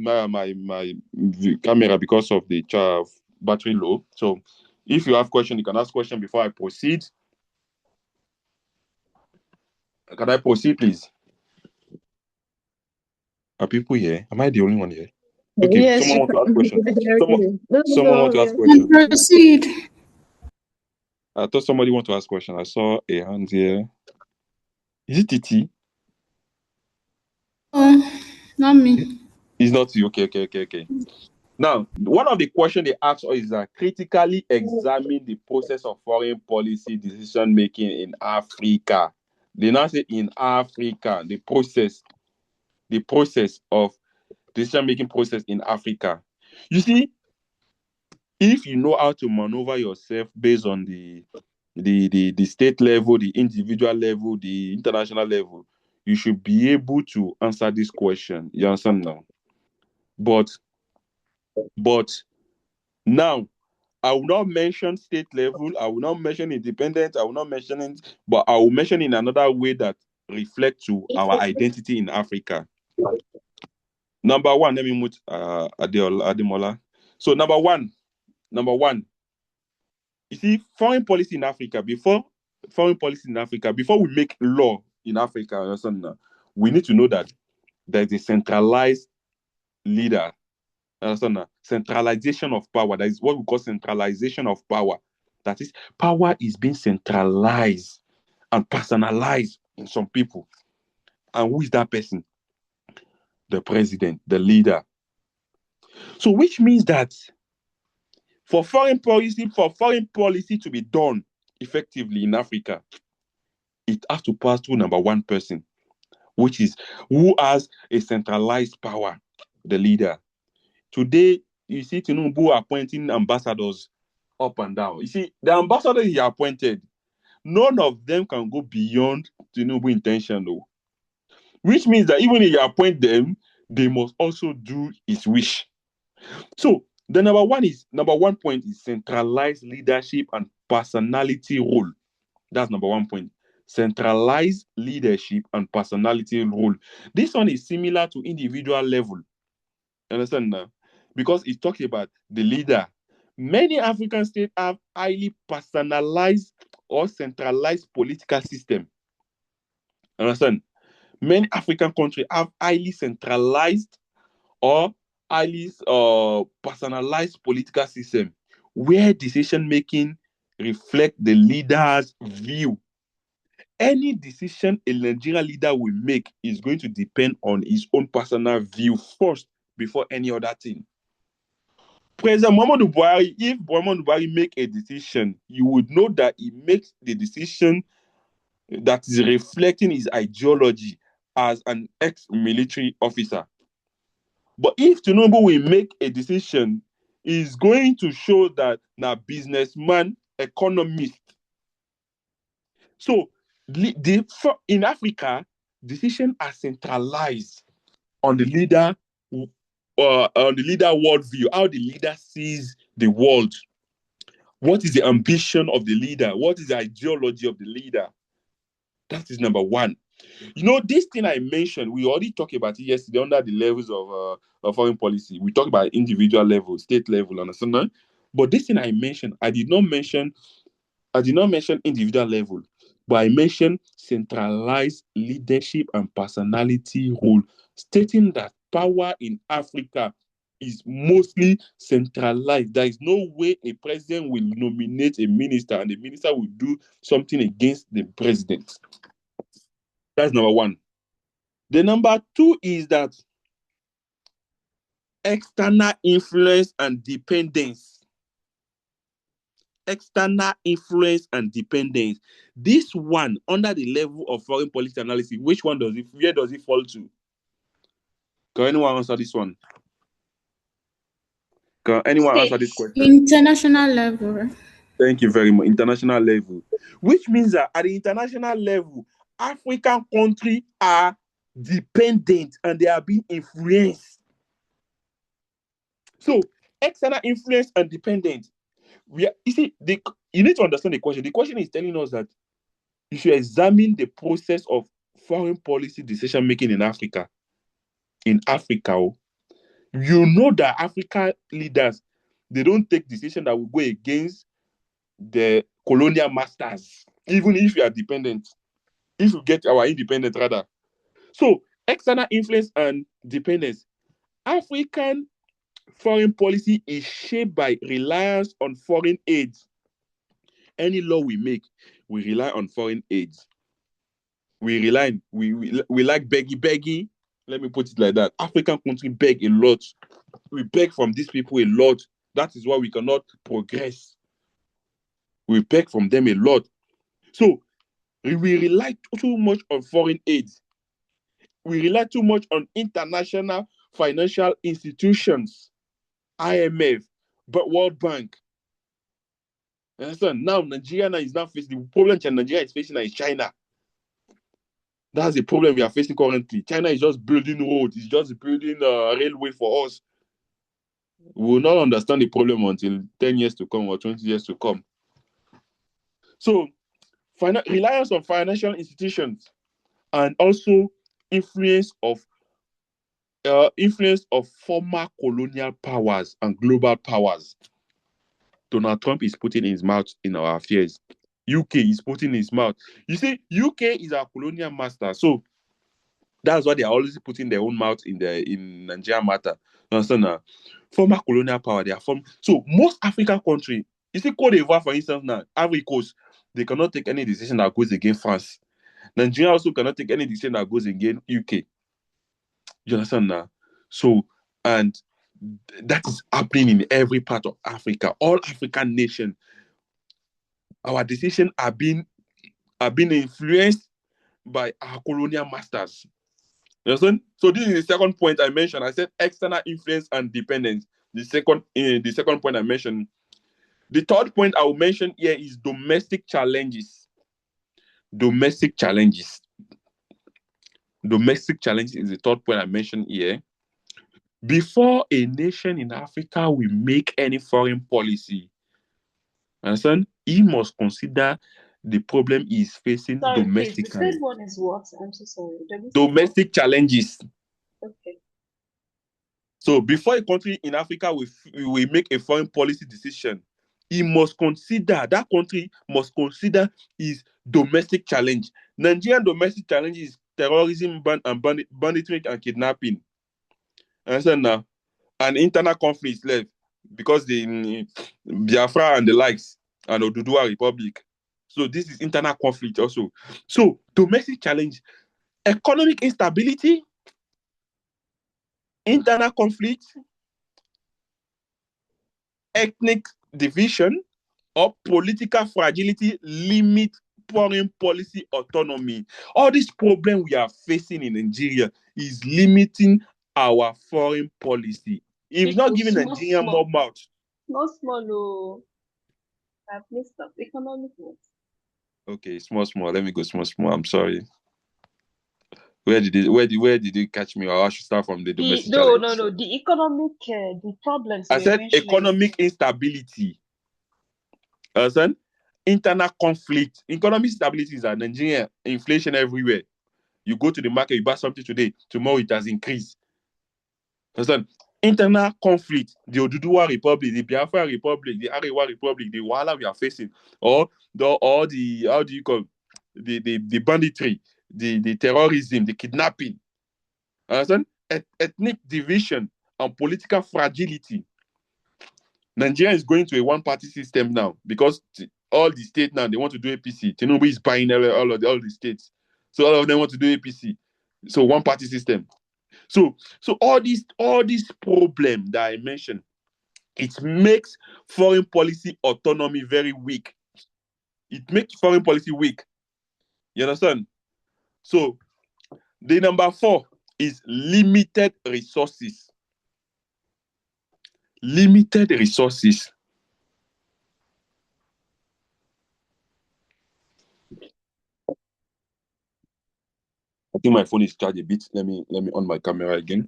camera because of the battery low. So if you have question, you can ask question before I proceed. Can I proceed, please? Are people here? Am I the only one here? Okay, Yes, someone want to ask question. Someone want to ask You question. can proceed. I thought somebody want to ask question. I saw a hand here. Is it Titi? Oh, not me. It's not you. Okay. Now, one of the questions they ask is that critically examine the process of foreign policy decision making in Africa. They now say in Africa, the process of decision making process in Africa. You see, if you know how to maneuver yourself based on the state level, the individual level, the international level, you should be able to answer this question. You understand now? But now, I will not mention state level, I will not mention independent, I will not mention it, but I will mention in another way that reflect to our identity in Africa. Number one, let me move Ademola. So number one, you see, foreign policy in Africa, before we make law in Africa, we need to know that there is a centralized leader. Centralization of power. That is what we call centralization of power. That is, power is being centralized and personalized in some people. And who is that person? The president, the leader. So which means that for foreign policy to be done effectively in Africa, it has to pass through number one person, which is who has a centralized power, the leader. Today, you see Tinubu appointing ambassadors up and down. You see, the ambassadors he appointed, none of them can go beyond Tinubu intention, though. Which means that even if you appoint them, they must also do his wish. So the number one point is centralized leadership and personality role. That's number 1 point. Centralized leadership and personality role. This one is similar to individual level. Understand now? Because it talks about the leader. Many African states have highly personalized or centralized political system. Understand? Many African countries have highly centralized or highly personalized political system where decision making reflect the leader's view. Any decision a Nigerian leader will make is going to depend on his own personal view first before any other thing. President Muhammadu Buhari, if Muhammadu Buhari make a decision, you would know that he makes the decision that is reflecting his ideology as an ex-military officer. But if Tinubu will make a decision, he's going to show that now businessman, economist. So in Africa, decisions are centralized on the leader worldview, how the leader sees the world. What is the ambition of the leader? What is the ideology of the leader? That is number one. You know, this thing I mentioned, we already talked about it yesterday under the levels of foreign policy. We talked about individual level, state level, understand? But this thing I mentioned, I did not mention individual level, but I mentioned centralized leadership and personality role, stating that power in Africa is mostly centralized. There is no way a president will nominate a minister and the minister will do something against the president. That's number one. The number two is that external influence and dependence. external influence and dependence. This one, under the level of foreign policy analysis, where does it fall to? Can anyone answer this one? Can anyone answer this question? International level. Thank you very much. International level. Which means that at the international level, African countries are dependent and they are being influenced. So, external influence and dependent. You need to understand the question. The question is telling us that you should examine the process of foreign policy decision making in Africa. In Africa, you know that African leaders, they don't take decisions that will go against the colonial masters, even if you are dependent. If you get our independence, rather. So, external influence and dependence. African foreign policy is shaped by reliance on foreign aid. Any law we make, we rely on foreign aid. We like beggy. Let me put it like that. African countries beg a lot. We beg from these people a lot. That is why we cannot progress. We beg from them a lot. So we rely too much on foreign aid. We rely too much on international financial institutions, IMF, but World Bank. Understand? Now Nigeria is now facing the problem. Nigeria is facing is China. That's the problem we are facing currently. China is just building roads. It's just building a railway for us. We will not understand the problem until 10 years to come or 20 years to come. So, reliance on financial institutions and also influence of former colonial powers and global powers. Donald Trump is putting his mouth in our affairs. UK is putting his mouth. You see, UK is our colonial master. So, that's why they are always putting their own mouth in Nigeria matter. You understand now? Former colonial power, they are from. So most African countries, you see Cote d'Ivoire, for instance, now, Ivory Coast, they cannot take any decision that goes against France. Nigeria also cannot take any decision that goes against UK. You understand now? So, and that is happening in every part of Africa. All African nations, our decisions are being influenced by our colonial masters. You understand? So this is the second point I mentioned. I said external influence and dependence. The second point I mentioned. The third point I will mention here is domestic challenges. Domestic challenges. Domestic challenges is the third point I mentioned here. Before a nation in Africa will make any foreign policy, understand? He must consider the problem he is facing domestically. Please, the third one is what? I'm so sorry. Domestic challenges. Okay. So before a country in Africa will make a foreign policy decision, that country must consider his domestic challenge. Nigerian domestic challenge is terrorism, banditry, and kidnapping. Understand now? And internal conflicts left because the Biafra and the likes and Oduduwa Republic. So this is internal conflict also. So domestic challenge, economic instability, internal conflict, ethnic division, or political fragility limit foreign policy autonomy. All this problem we are facing in Nigeria is limiting our foreign policy. If not giving Nigeria more mouth. Small. I've missed up. Economic what? Okay, small. Let me go small. I'm sorry. Where did you catch me? Or I should start from the domestic challenge. No. The economic, the problems. I said economic instability. Understand? Internal conflict. Economic instability is a Nigeria inflation everywhere. You go to the market, you buy something today, tomorrow it has increased. Understand? Internal conflict, the Oduduwa Republic, the Biafra Republic, the Arewa Republic, the Wahala we are facing, or the how do you call the banditry, the terrorism, the kidnapping. Understand? Ethnic division and political fragility. Nigeria is going to a one-party system now because all the states now, they want to do APC. Tinubu is buying all the states. So all of them want to do APC. So one-party system. So all these problem that I mentioned, it makes foreign policy autonomy very weak. It makes foreign policy weak. You understand? So, the number 4 is limited resources. Limited resources. I think my phone is charged a bit. Let me on my camera again.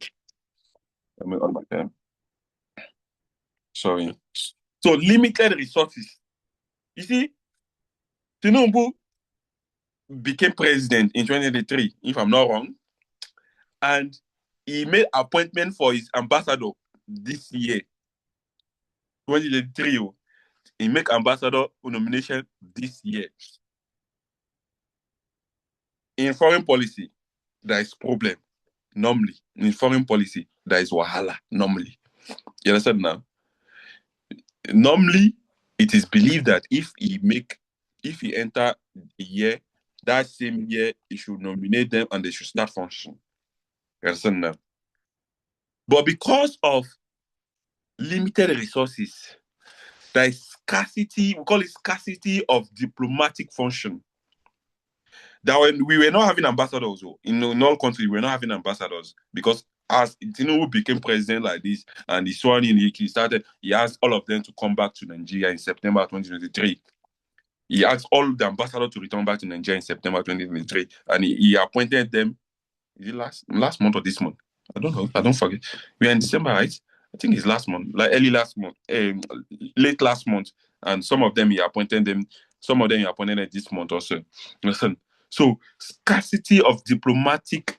Let me on my camera. Sorry. So limited resources. You see, Tinubu became president in 2023, if I'm not wrong, and he made appointment for his ambassador this year, 2023. He make ambassador nomination this year. In foreign policy, there is problem. Normally, in foreign policy, there is wahala. Normally, you understand now? Normally, it is believed that if he enter a year, that same year he should nominate them and they should start functioning. You understand now? But because of limited resources, there is scarcity. We call it scarcity of diplomatic function. That when we were not having ambassadors, in all countries, we were not having ambassadors because as Tinubu became president like this and he sworn in, he asked all of them to come back to Nigeria in September 2023. He asked all the ambassadors to return back to Nigeria in September 2023, and he appointed them. Is it last month or this month? I don't know. I don't forget. We are in December, right? I think it's last month, like early last month, late last month, and some of them he appointed them. Some of them he appointed them this month also. Listen. So scarcity of diplomatic,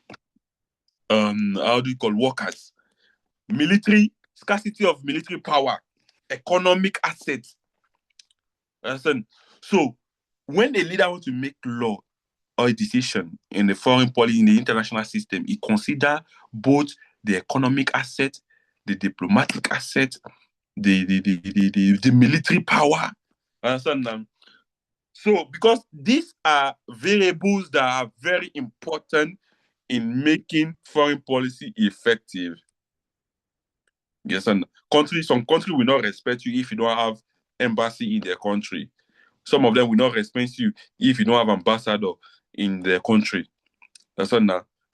how do you call workers? Military, scarcity of military power, economic assets. Listen. So when a leader wants to make law or a decision in the foreign policy, in the international system, he consider both the economic asset, the diplomatic asset, the military power. Understand? So, because these are variables that are very important in making foreign policy effective. Yes, and some country will not respect you if you don't have embassy in their country. Some of them will not respect you if you don't have ambassador in their country. That's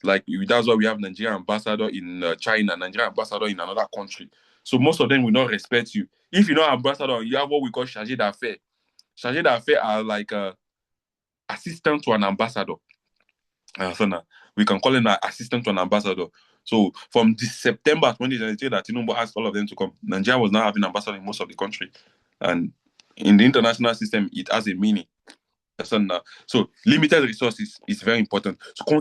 like that's why we have Nigerian ambassador in China, Nigerian ambassador in another country. So most of them will not respect you. If you don't have ambassador, you have what we call chargé d'affaires. Chargé d'affaires are like assistant to an ambassador. We can call him an assistant to an ambassador. So from this September 2023 that Tinubu asked all of them to come, Nigeria was not having ambassador in most of the country. And in the international system, it has a meaning. So limited resources is very important. So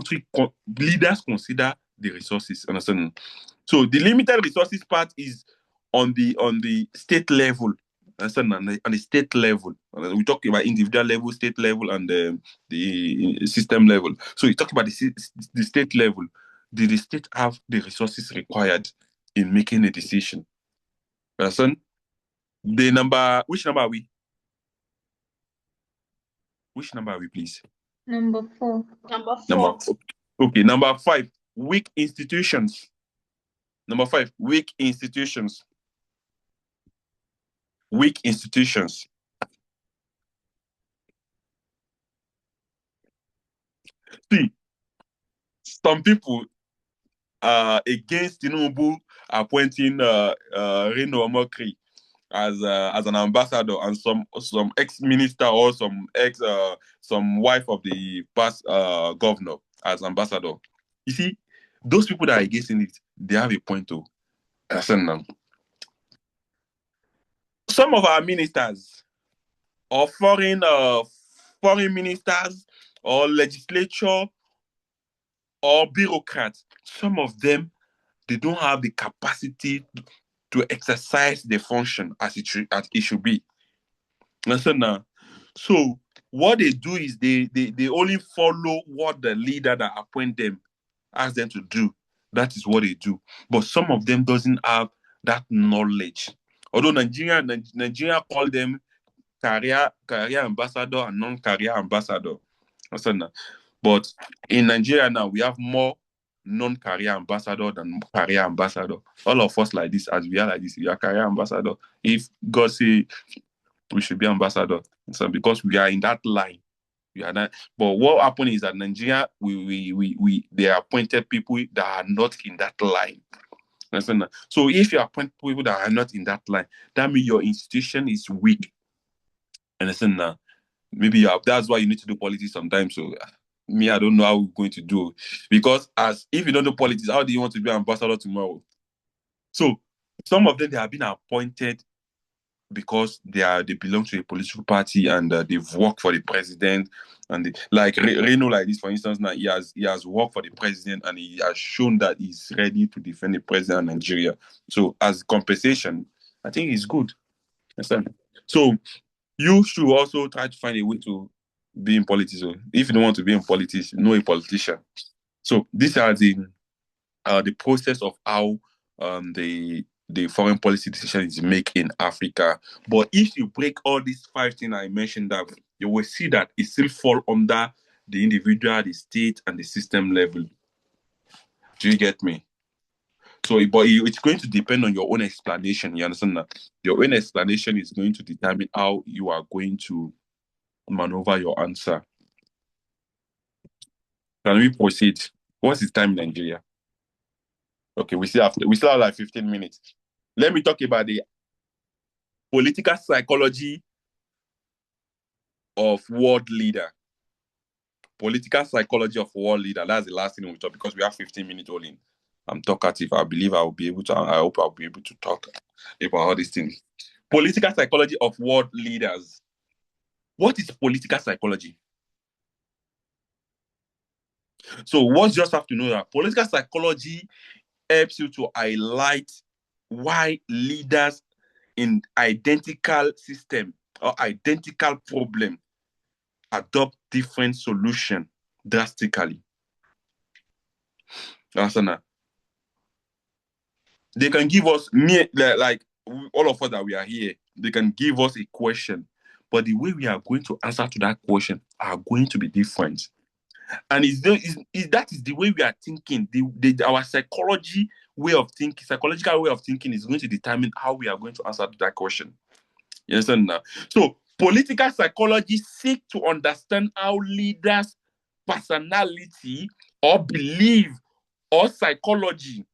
leaders consider the resources. Understand? So the limited resources part is on the state level. Understand? On the state level, we talk about individual level, state level, and the system level. So you talk about the state level. Did the state have the resources required in making a decision? Understand? Which number are we? Which number are we, please? Number 4. Number 4. Okay, number 5, weak institutions. Number 5, weak institutions. Weak institutions. See, some people are against Tinubu appointing Reno Omokri as an ambassador, and some ex-minister or some wife of the past governor as ambassador. You see, those people that are against it, they have a point to. Some of our ministers or foreign ministers or legislature or bureaucrats, some of them, they don't have the capacity to exercise the function as it should be. Listen. So what they do is they only follow what the leader that appoint them asks them to do. That is what they do. But some of them doesn't have that knowledge. Although Nigeria call them career ambassador and non-career ambassador. Listen. But in Nigeria now, we have more non-career ambassador than career ambassador. All of us like this, as we are like this, we are career ambassador. If God say we should be ambassador, so because we are in that line, we are not. But what happened is that Nigeria, they appointed people that are not in that line. Understand? So if you appoint people that are not in that line, that means your institution is weak. Understand now? Maybe that's why you need to do politics sometimes. So me, I don't know how we're going to do, because as if you don't do politics, how do you want to be ambassador tomorrow? So some of them, they have been appointed because they belong to a political party, and they've worked for the president, and like Reno, like this, for instance. Now he has worked for the president, and he has shown that he's ready to defend the president of Nigeria. So as compensation, I think it's good. Understand? So you should also try to find a way to be in politics. So if you don't want to be in politics, know a politician. So these are the process of how the foreign policy decision is made in Africa. But if you break all these 5 things I mentioned down, you will see that it still fall under the individual, the state, and the system level. Do you get me? So, but it's going to depend on your own explanation. You understand that? Your own explanation is going to determine how you are going to maneuver your answer. Can we proceed? What's the time in Nigeria? Okay, we still have like 15 minutes. Let me talk about the political psychology of world leader. Political psychology of world leader. That's the last thing we talk, because we have 15 minutes only. I'm talkative. I believe I hope I'll be able to talk about all these things. Political psychology of world leaders. What is political psychology? So what you just have to know that political psychology helps you to highlight why leaders in identical system or identical problem adopt different solution drastically. Understand? They can give us, like all of us that we are here, they can give us a question, but the way we are going to answer to that question are going to be different. And that is the way we are thinking. Our psychological way of thinking is going to determine how we are going to answer to that question. You understand now? So political psychology seek to understand how leaders' personality or belief or psychology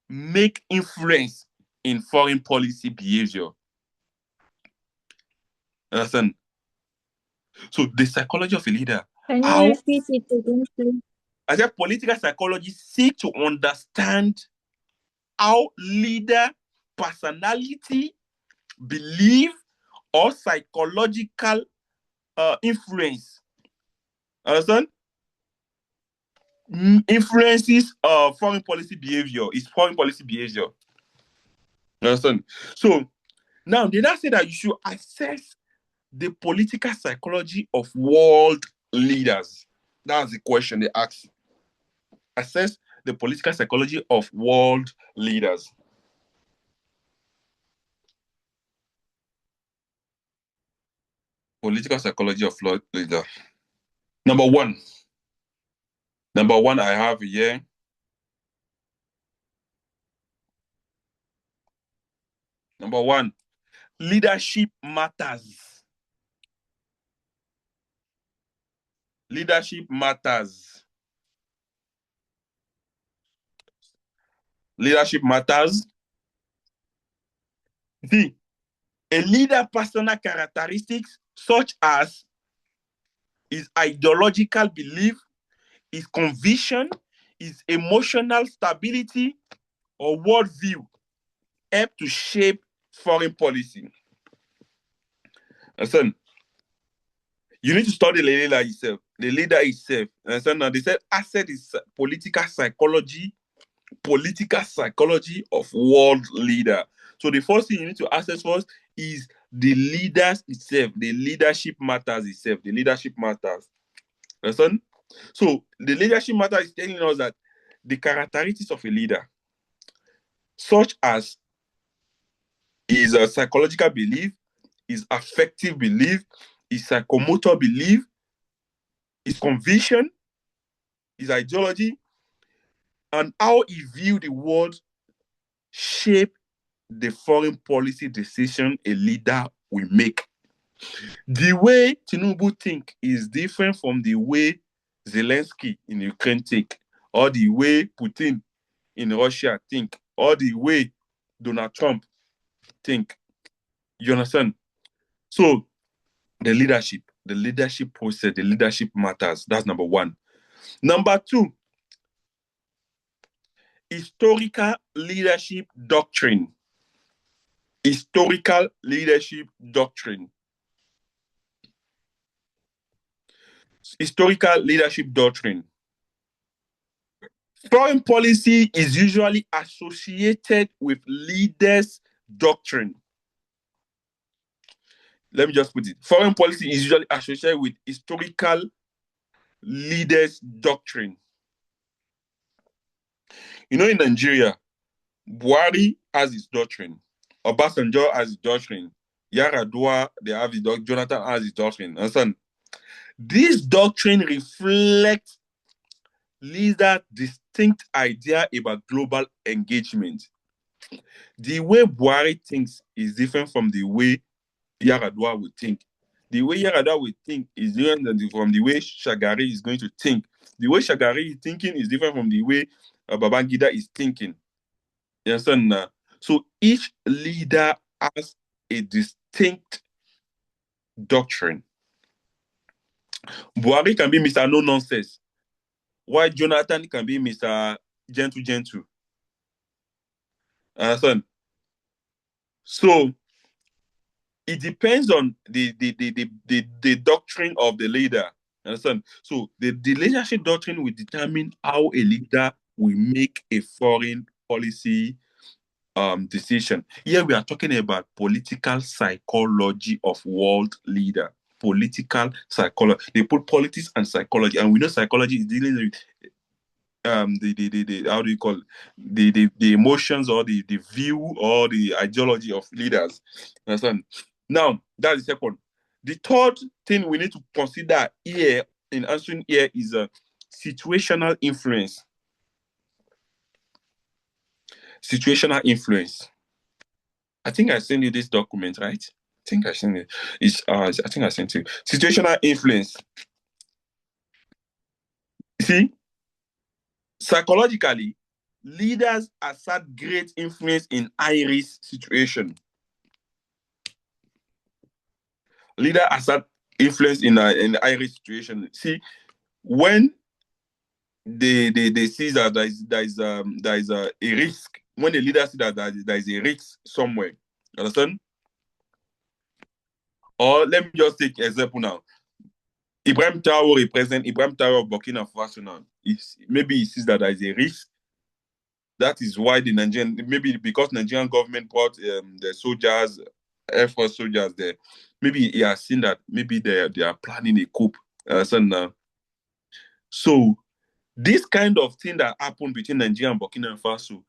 make influence in foreign policy behavior. Understand? So the psychology of a leader. Can you repeat it again, please? I said political psychology seek to understand how leader personality, belief, or psychological influence, understand? Influences foreign policy behavior. Is foreign policy behavior. Understand? So now they now say that you should assess the political psychology of world leaders. That's the question they ask. Assess the political psychology of world leaders. Political psychology of world leaders. Number one I have here. Number one, leadership matters. Leadership matters. Leadership matters. D. A leader personal characteristics such as his ideological belief, his conviction, his emotional stability, or worldview help to shape foreign policy. Listen, you need to study the leader itself. The leader itself. Listen, now they said asset is political psychology of world leader. So the first thing you need to assess first is the leaders itself. The leadership matters itself. The leadership matters. Listen. So the leadership matter is telling us that the characteristics of a leader, such as his psychological belief, his affective belief, his psychomotor belief, his conviction, his ideology, and how he viewed the world shape the foreign policy decision a leader will make. The way Tinubu think is different from the way Zelensky in Ukraine think, or the way Putin in Russia think, or the way Donald Trump think. You understand? So the leadership process, the leadership matters. That's number one. Number two, historical leadership doctrine. Historical leadership doctrine. Historical leadership doctrine. Foreign policy is usually associated with leaders' doctrine. Let me just put it. Foreign policy is usually associated with historical leaders' doctrine. You know, in Nigeria, Buhari has his doctrine. Obasanjo has his doctrine. Yaradua, they have his doctrine. Jonathan has his doctrine. Understand? This doctrine reflects leaders' distinct idea about global engagement. The way Buhari thinks is different from the way Yaradua would think. The way Yaradua would think is different from the way Shagari is going to think. The way Shagari is thinking is different from the way Babangida is thinking. You understand? So each leader has a distinct doctrine. Buhari can be Mr. No Nonsense, while Jonathan can be Mr. Gentle. Understand? So it depends on the doctrine of the leader. Understand? So the leadership doctrine will determine how a leader will make a foreign policy decision. Here we are talking about political psychology of world leader. Political psychology. They put politics and psychology, and we know psychology is dealing with the how do you call it? The emotions or the view or the ideology of leaders. Understand? Now that's the second. The third thing we need to consider here in answering here is a situational influence. Situational influence. I think I sent you this document, right? I think I sent it. I think I sent it. Situational influence. See, psychologically, leaders assert great influence in high-risk situation. Leader assert influence in high-risk situation. See, when they see that there is a risk, when the leader see that there is a risk somewhere, you understand? Or let me just take an example now. Ibrahim Traore represent Ibrahim Traore of Burkina Faso now. Maybe he sees that there is a risk. That is why the Nigerian, maybe because Nigerian government brought the soldiers, Air Force soldiers there. Maybe he has seen that maybe they are planning a coup. So this kind of thing that happened between Nigeria and Burkina Faso,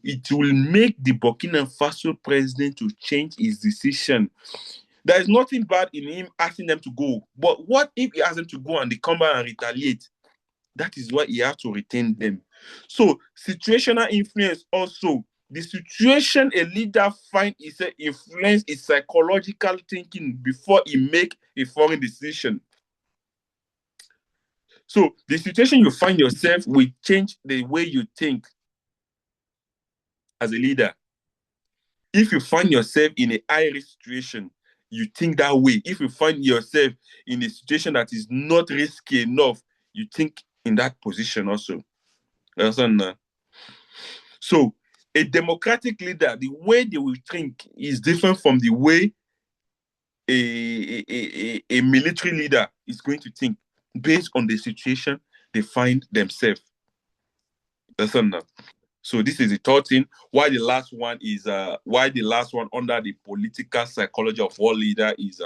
it will make the Burkina Faso president to change his decision. There is nothing bad in him asking them to go. But what if he asks them to go and they come back and retaliate? That is why he has to retain them. So situational influence also. The situation a leader finds is influence his psychological thinking before he make a foreign decision. So the situation you find yourself will change the way you think as a leader. If you find yourself in a high-risk situation, you think that way. If you find yourself in a situation that is not risky enough, you think in that position also. So a democratic leader, the way they will think is different from the way a military leader is going to think based on the situation they find themselves. So this is the third thing. Why the last one under the political psychology of war leader is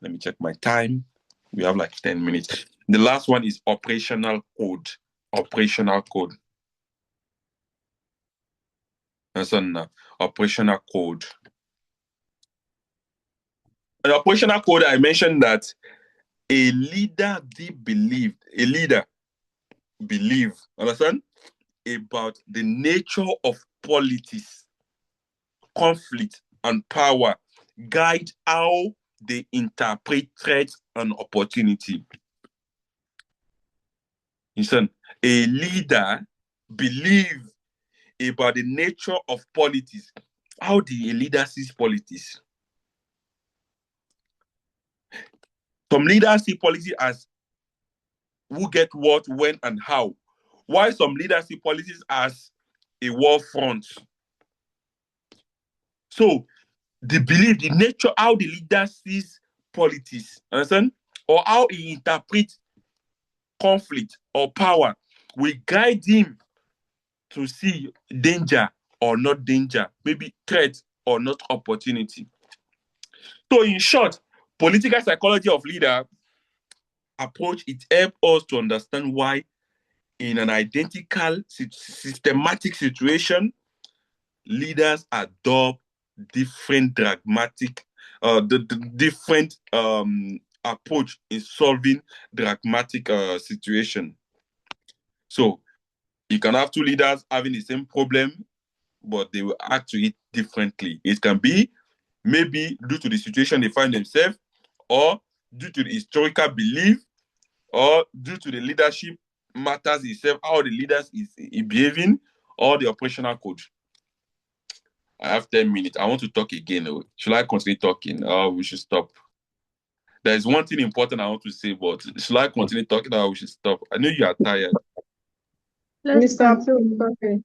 let me check my time. We have like 10 minutes. The last one is operational code. Operational code. Operational code. An operational code, I mentioned that a leader believe, understand? about the nature of politics, conflict, and power guide how they interpret threats and opportunity. Listen, a leader believes about the nature of politics. How do a leader sees politics? Some leaders see politics as who get what, when, and how. While some leaders see politics as a war front. So the belief, the nature, how the leader sees politics, understand? Or how he interprets conflict or power will guide him to see danger or not danger, maybe threat or not opportunity. So in short, political psychology of leader approach, it helps us to understand why in an identical systematic situation, leaders adopt different dramatic, the different approach in solving dramatic situation. So you can have two leaders having the same problem, but they will act to it differently. It can be maybe due to the situation they find themselves, or due to the historical belief, or due to the leadership matters itself, how the leaders is behaving, or the operational code. I have 10 minutes. I want to talk again. Should I continue talking, or we should stop? There's one thing important I want to say, but should I continue talking, or we should stop? I know you are tired. Let's continue. Okay.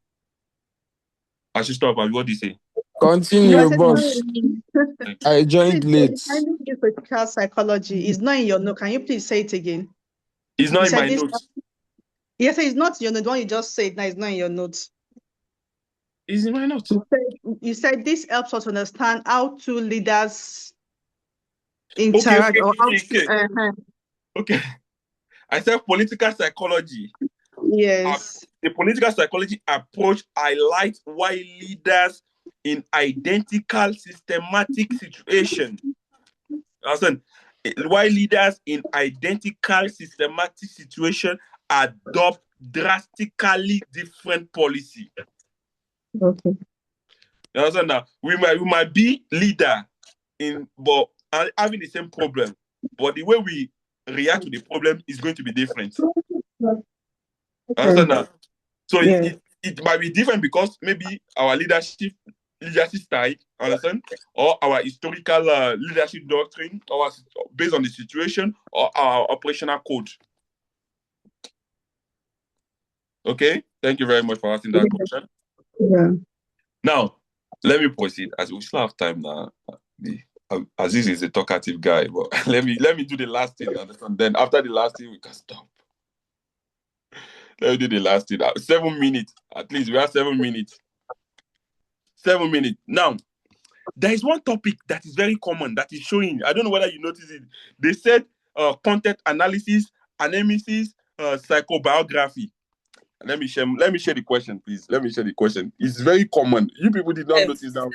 I should stop. What do you say? Continue, boss. Thank you. I joined late. Finding this political psychology is not in your note. Can you please say it again? It's not in my notes. Yes, it's not in your note. The one you just said now is not in your notes. It's in my notes. You said this helps us understand how two leaders interact. Okay. I said political psychology. Yes. The political psychology approach highlights why leaders in identical systematic situations, why leaders in identical systematic situation adopt drastically different policy. Okay. You understand that? We might be leader but having the same problem, but the way we react to the problem is going to be different. Okay. Understand that? So Yeah. it might be different because maybe our leadership style, understand, or our historical leadership doctrine, or based on the situation, or our operational code. Okay, thank you very much for asking that question. Yeah. Now, let me proceed, as we still have time now. Azeez is a talkative guy, but let me do the last thing, understand? Then after the last thing, we can stop. Let me do the last thing. 7 minutes, at least. We have 7 minutes. 7 minutes. Now, there is one topic that is very common that is showing. I don't know whether you notice it. They said content analysis, analysis, psychobiography. Let me share the question, please. Let me share the question. It's very common. You people did not notice that.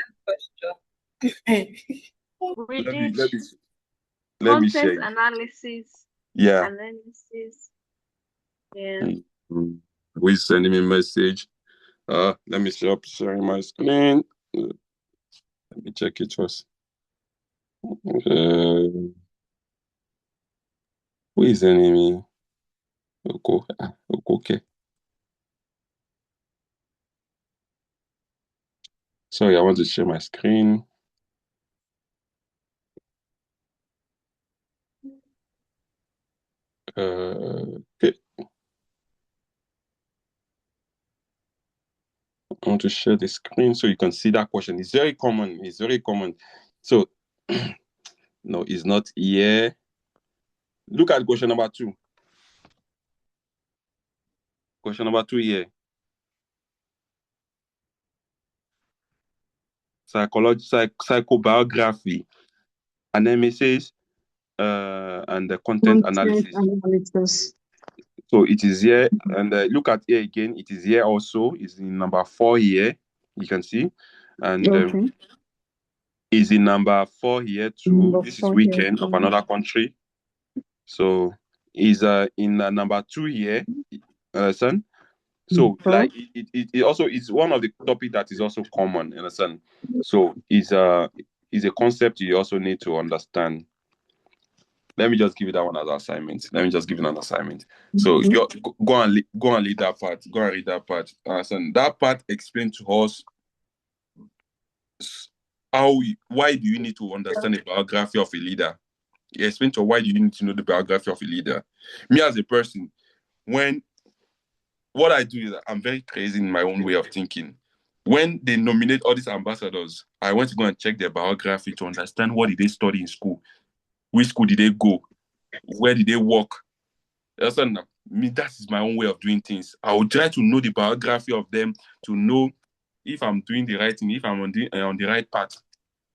Let me share. Analysis. Yeah. Analysis. Yeah. Who is sending me a message? Let me stop sharing my screen. Let me check it first. Who is sending me? Okay. Sorry, I want to share my screen. Okay. I want to share the screen so you can see that question. It's very common. So, no, it's not here. Look at question number 2. Question number 2 here. Psychobiography, analysis, and the content analysis. So it is here, and look at here again. It is here also. It's in number 4 here. You can see, and is in number 4 here too. This is weekend of another country. So is in number 2 here, son. So like it also is one of the topic that is also common, you understand? So is a concept you also need to understand. Let me just give you that one as an assignment. Let me just give you an assignment. So go and read that part. Go and read that part. Understand? That part explains to us why do you need to understand the biography of a leader. Explain to why do you need to know the biography of a leader. Me as a person, what I do is I'm very crazy in my own way of thinking. When they nominate all these ambassadors, I went to go and check their biography to understand what did they study in school, which school did they go, where did they work. Listen, me, that is my own way of doing things. I will try to know the biography of them to know if I'm doing the right thing, if I'm on the right path.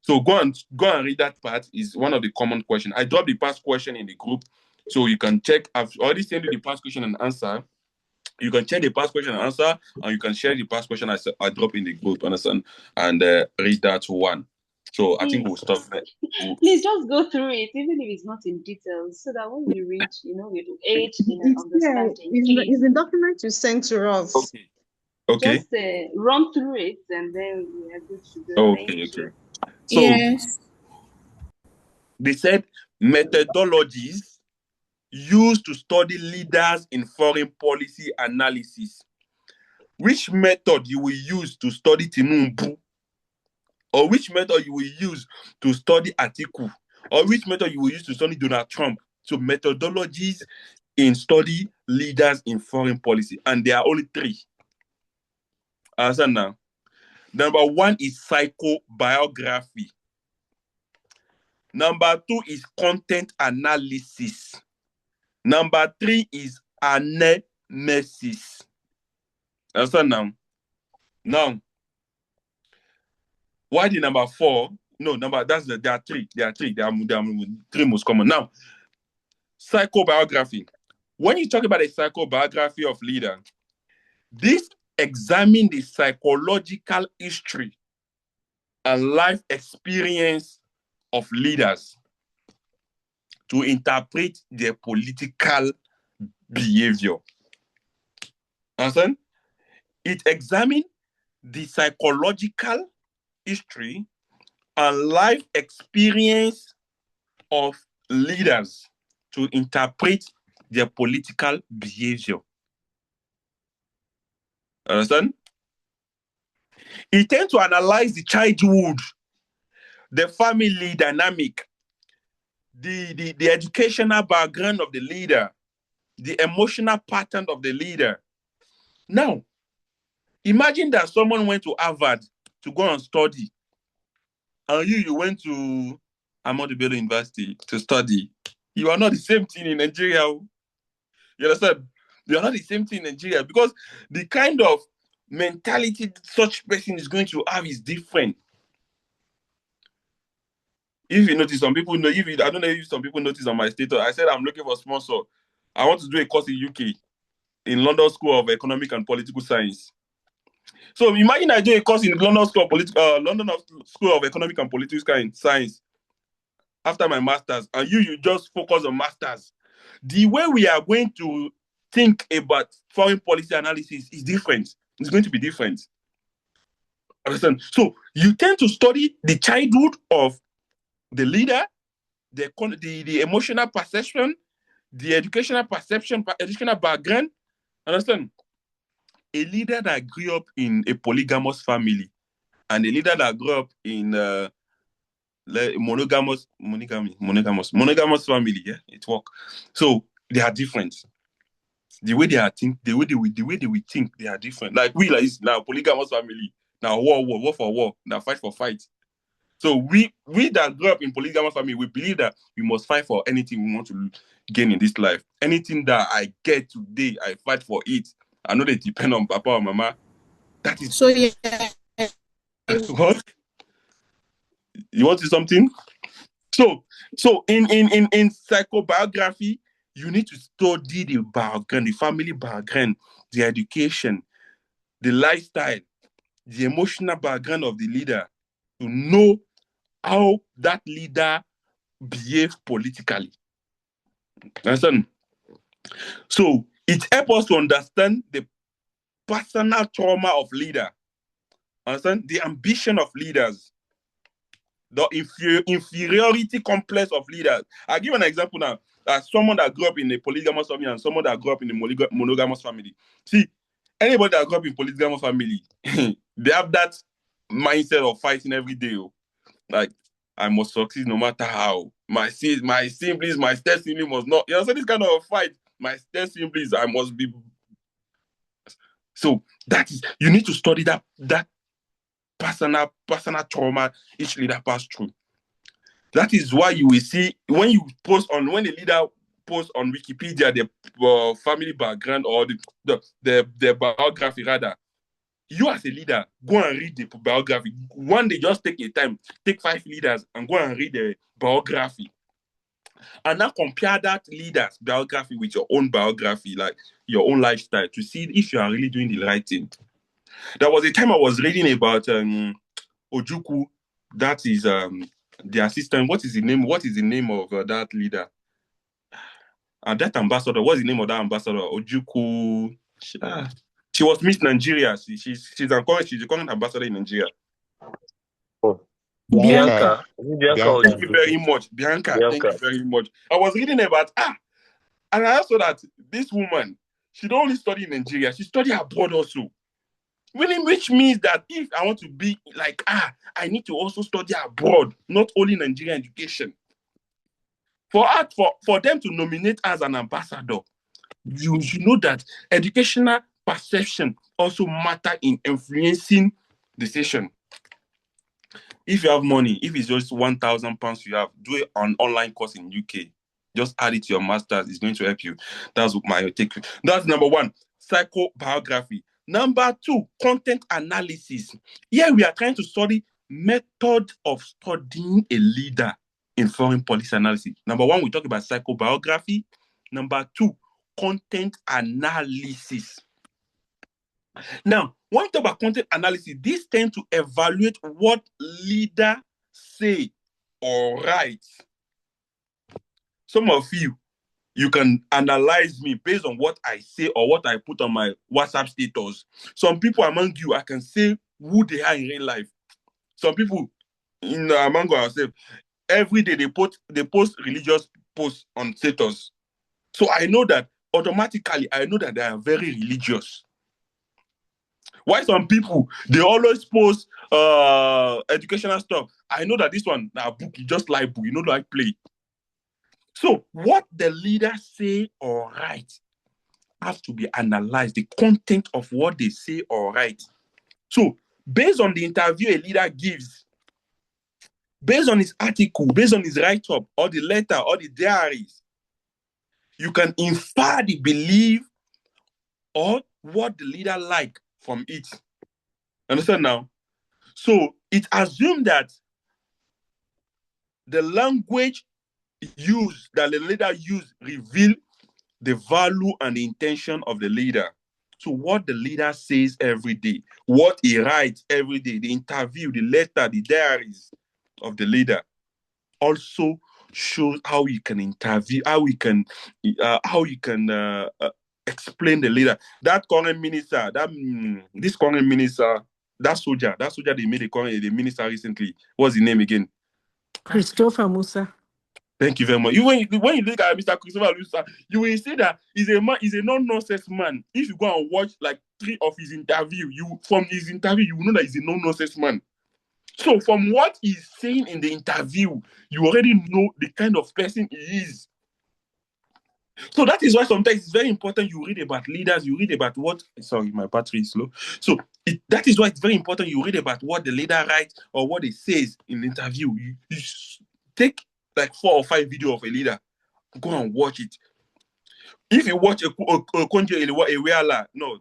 So go and read that part. Is one of the common questions. I dropped the past question in the group, so you can check. I've already sent you the past question and answer. You can check the past question and answer, and you can share the past question I drop in the group, understand, and read that one. So I think we'll stop there. Please just go through it, even if it's not in details, so that when we read, we'll aid in understanding. It's the document you sent to us. Okay. Just run through it, and then we are good to go. Okay. So yes. They said methodologies used to study leaders in foreign policy analysis. Which method you will use to study Tinubu? Or which method you will use to study Atiku? Or which method you will use to study Donald Trump? So methodologies in study leaders in foreign policy. And there are only three. Understand now? Number one is psychobiography. Number two is content analysis. Number three is analysis. Understand now? Now, why the number four? No, there are three. There are three most common. Now, psychobiography. When you talk about a psychobiography of leader, this examines the psychological history and life experience of leaders to interpret their political behavior. Understand? It examines the psychological history and life experience of leaders to interpret their political behavior. Understand? It tends to analyze the childhood, the family dynamic, the educational background of the leader, the emotional pattern of the leader. Now, imagine that someone went to Harvard to go and study, and you went to Ahmadu Bello University to study. You are not the same thing in Nigeria. You understand? You are not the same thing in Nigeria because the kind of mentality such person is going to have is different. If you notice, some people know. I don't know if some people notice on my status, I said I'm looking for a sponsor. I want to do a course in UK, in London School of Economic and Political Science. So imagine I do a course in London School of Economic and Political Science after my masters, and you just focus on masters. The way we are going to think about foreign policy analysis is different. It's going to be different. Understand? So you tend to study the childhood of the leader, the emotional perception, the educational perception, educational background. Understand? A leader that grew up in a polygamous family and a leader that grew up in monogamous family, yeah, it work. So they are different. The way they are think, the way they will think, they are different. Like we now polygamous family, now war for war, now fight for fight. So we that grew up in polygamous family, we believe that we must fight for anything we want to gain in this life. Anything that I get today, I fight for it. I know they depend on Papa or Mama. That is so. Yeah. What? You want to say something? So in psychobiography, you need to study the background, the family background, the education, the lifestyle, the emotional background of the leader to know how that leader behaves politically. Understand? So it helps us to understand the personal trauma of leader. Understand? The ambition of leaders. The inferiority complex of leaders. I'll give an example now. As someone that grew up in a polygamous family and someone that grew up in a monogamous family. See, anybody that grew up in a polygamous family, they have that mindset of fighting every day. Like, I must succeed no matter how. My siblings, my step sibling must not. You know, so this kind of fight. My step siblings, I must be. So that is, you need to study that personal trauma each leader passed through. That is why you will see when the leader posts on Wikipedia the family background or the biography rather. You as a leader, go and read the biography. One day, just take 5 leaders and go and read the biography. And now compare that leader's biography with your own biography, like your own lifestyle, to see if you are really doing the right thing. There was a time I was reading about Ojukwu, that is the assistant. What is the name of that leader? That ambassador, what's the name of that ambassador? Ojukwu. She was Miss Nigeria. She's a current ambassador in Nigeria. Oh, Bianca. Thank you very much, Bianca. Thank you very much. I was reading about and I saw that this woman, she don't only study in Nigeria, she studied abroad also. Which means that if I want to be like I need to also study abroad, not only Nigerian education. For them to nominate as an ambassador, you know that educational perception also matter in influencing decision. If you have money, if it's just £1,000 you have, do an online course in UK. Just add it to your master's. It's going to help you. That's my take. That's number 1, psychobiography. Number 2, content analysis. Here we are trying to study method of studying a leader in foreign policy analysis. Number 1, we talk about psychobiography. Number 2, content analysis. Now, when we talk about content analysis, this tends to evaluate what leader say or write. Some of you can analyze me based on what I say or what I put on my WhatsApp status. Some people among you, I can say who they are in real life. Some people among ourselves, every day they post religious posts on status. So I know that automatically, I know that they are very religious. Why some people, they always post educational stuff. I know that this one, book, you just like book, you know, like play. So what the leader say or write has to be analyzed, the content of what they say or write. So based on the interview a leader gives, based on his article, based on his write-up, or the letter, or the diaries, you can infer the belief or what the leader like from it. Understand now? So it assumes that the language used, that the leader used, reveal the value and the intention of the leader. So what the leader says every day, what he writes every day, the interview, the letter, the diaries of the leader also shows how you can interview, how you can explain the leader. That current minister, this current minister, that soldier they made the minister recently. What's his name again? Christopher Musa. Thank you very much. When you look at Mr. Christopher Musa, you will see that he's a non-nonsense man. If you go and watch like 3 of his interview, you will know that he's a non-nonsense man. So from what he's saying in the interview, you already know the kind of person he is. So that is why sometimes it's very important you read about leaders, you read about what... Sorry, my battery is slow. So that is why it's very important you read about what the leader writes or what he says in the interview. You take like 4 or 5 videos of a leader, go and watch it. If you watch a Akanji Ewela, no,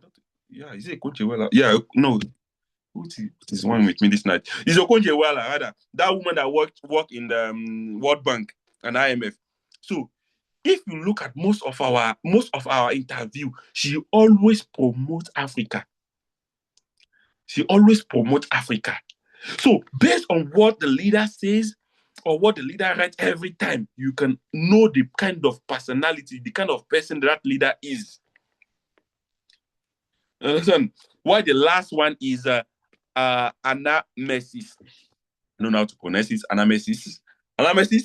yeah, is it Akanji Ewela? Yeah, no. What is one with me this night? It's Akanji Ewela, rather. That woman that worked in the World Bank and IMF. So if you look at most of our interview, she always promotes Africa. She always promotes Africa. So based on what the leader says or what the leader writes every time, you can know the kind of personality, the kind of person that leader is. Understand? Why the last one is anamnesis. I don't know how to pronounce it. Anamnesis. Anamnesis.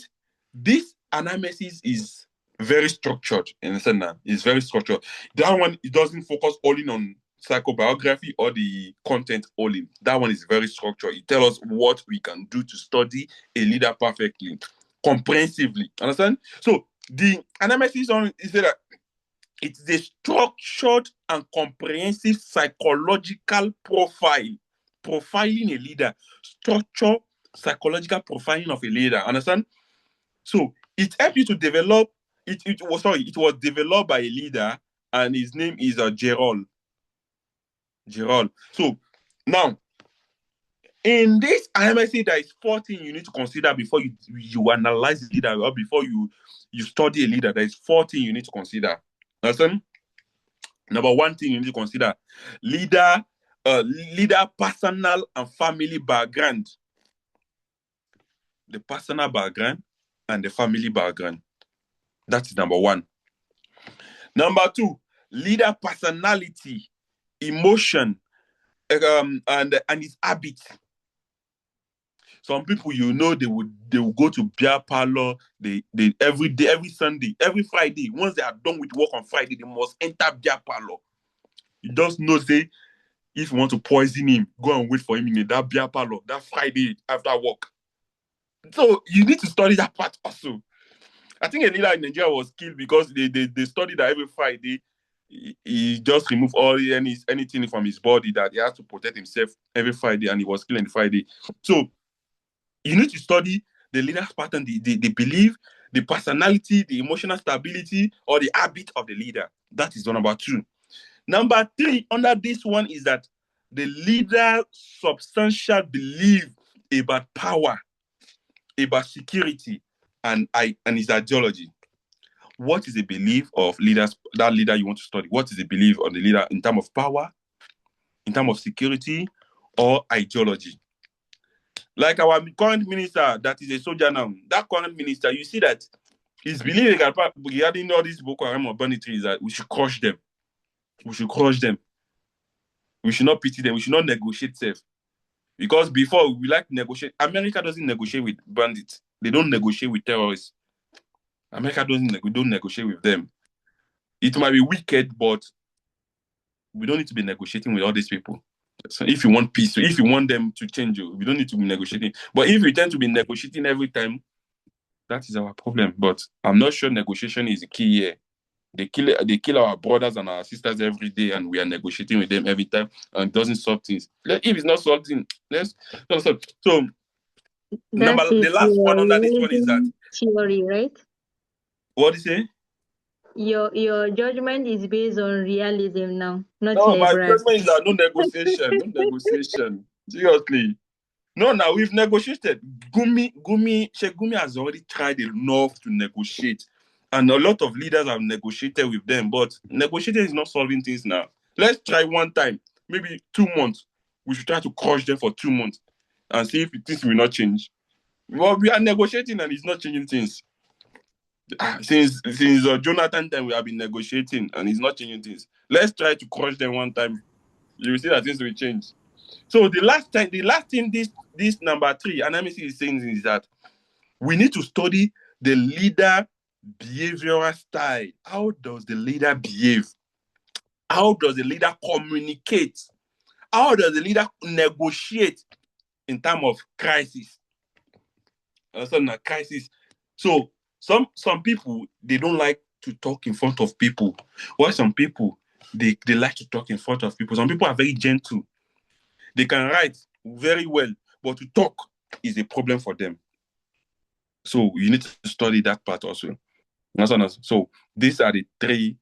This anamnesis is very structured. Understand now? It's very structured. That one, it doesn't focus only on psychobiography or the content only. That one is very structured. It tells us what we can do to study a leader perfectly, comprehensively. Understand? So the analysis on is that it's a structured and comprehensive psychological profile, profiling a leader, structure psychological profiling of a leader. Understand? So it helps you to develop. It was developed by a leader, and his name is Gerald. Gerald. So now, in this MSc, there is 14 you need to consider before you analyze the leader or before you study a leader. There is 14 you need to consider. Listen, number one thing you need to consider: leader personal and family background. The personal background and the family background. That is number one. Number two, leader personality, emotion, and his habits. Some people, they will go to beer parlor. They every day, every Sunday, every Friday. Once they are done with work on Friday, they must enter beer parlor. You just know, say, if you want to poison him, go and wait for him in that beer parlor that Friday after work. So you need to study that part also. I think a leader in Nigeria was killed because they studied that every Friday he just removed anything from his body that he has to protect himself every Friday, and he was killed on Friday. So you need to study the leader's pattern, the belief, the personality, the emotional stability, or the habit of the leader. That is number two. Number three, under this one, is that the leader's substantial belief about power, about security, and his ideology. What is the belief of that leader you want to study? What is the belief of the leader in terms of power, in terms of security, or ideology? Like our current minister, that is a soldier now, that current minister, you see that his belief regarding all these Boko Haram or banditry is that we should crush them. We should crush them. We should not pity them. We should not negotiate safe. Because before, we like to negotiate. America doesn't negotiate with bandits. They don't negotiate with terrorists. America don't negotiate with them. It might be wicked, but we don't need to be negotiating with all these people. So if you want peace, if you want them to change you, we don't need to be negotiating. But if we tend to be negotiating every time, that is our problem. But I'm not sure negotiation is the key here. They kill our brothers and our sisters every day, and we are negotiating with them every time, and it doesn't solve things. If it's not solving, let's solve. So the last one under this one is that theory, right? What do you say? Your judgment is based on realism now, not No, my brag. judgment is that no negotiation, no negotiation. Seriously. No, now we've negotiated. Sheikh Gumi has already tried enough to negotiate. And a lot of leaders have negotiated with them, but negotiating is not solving things now. Let's try one time, maybe 2 months. We should try to crush them for 2 months and see if things will not change. Well, we are negotiating and it's not changing things. Since Jonathan time, we have been negotiating and it's not changing things. Let's try to crush them one time. You will see that things will change. So the last thing this number 3 analysis is saying is that we need to study the leader behavioral style. How does the leader behave? How does the leader communicate? How does the leader negotiate in terms of crisis? Crisis. So some people, they don't like to talk in front of people. While some people, they like to talk in front of people. Some people are very gentle. They can write very well, but to talk is a problem for them. So you need to study that part also. So these are the 3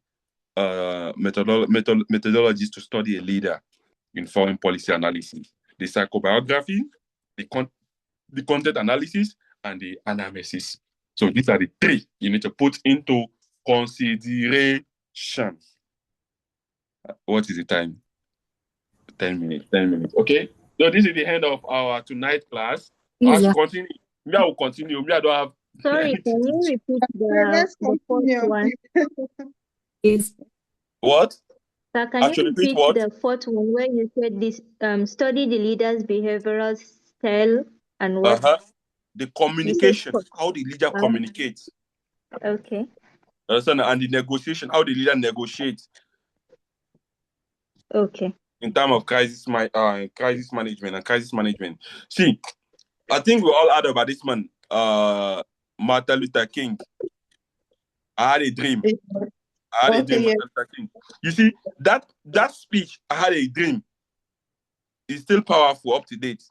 methodologies to study a leader in foreign policy analysis: the psychobiography, the content analysis, and the analysis. So these are the 3 you need to put into consideration. What is the time? 10 minutes. Okay. So this is the end of our tonight class. I should continue. Me, I will continue. Me, I don't have. Sorry, can you repeat the first one? Yes. What? Sir, can you repeat the fourth one where you said this? Study the leader's behavioral style and what? The communication, how the leader communicates. Okay. And the negotiation, how the leader negotiates. Okay. In terms of crisis management and crisis management. See, I think we all heard about this man, Martin Luther King. I had a dream. Martin Luther King. You see, that speech, I had a dream, is still powerful, up to date.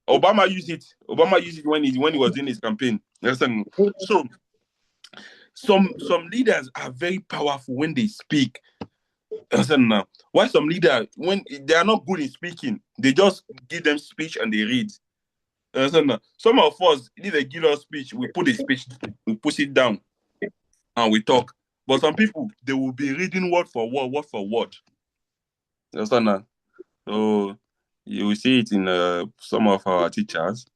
Obama used it. Obama used it when he was in his campaign. Listen, so some leaders are very powerful when they speak. Listen, why some leaders, when they are not good in speaking, they just give them speech and they read. Listen, some of us, if they give us speech, we put the speech, we push it down, and we talk. But some people, they will be reading word for word. Listen, so you will see it in some of our teachers.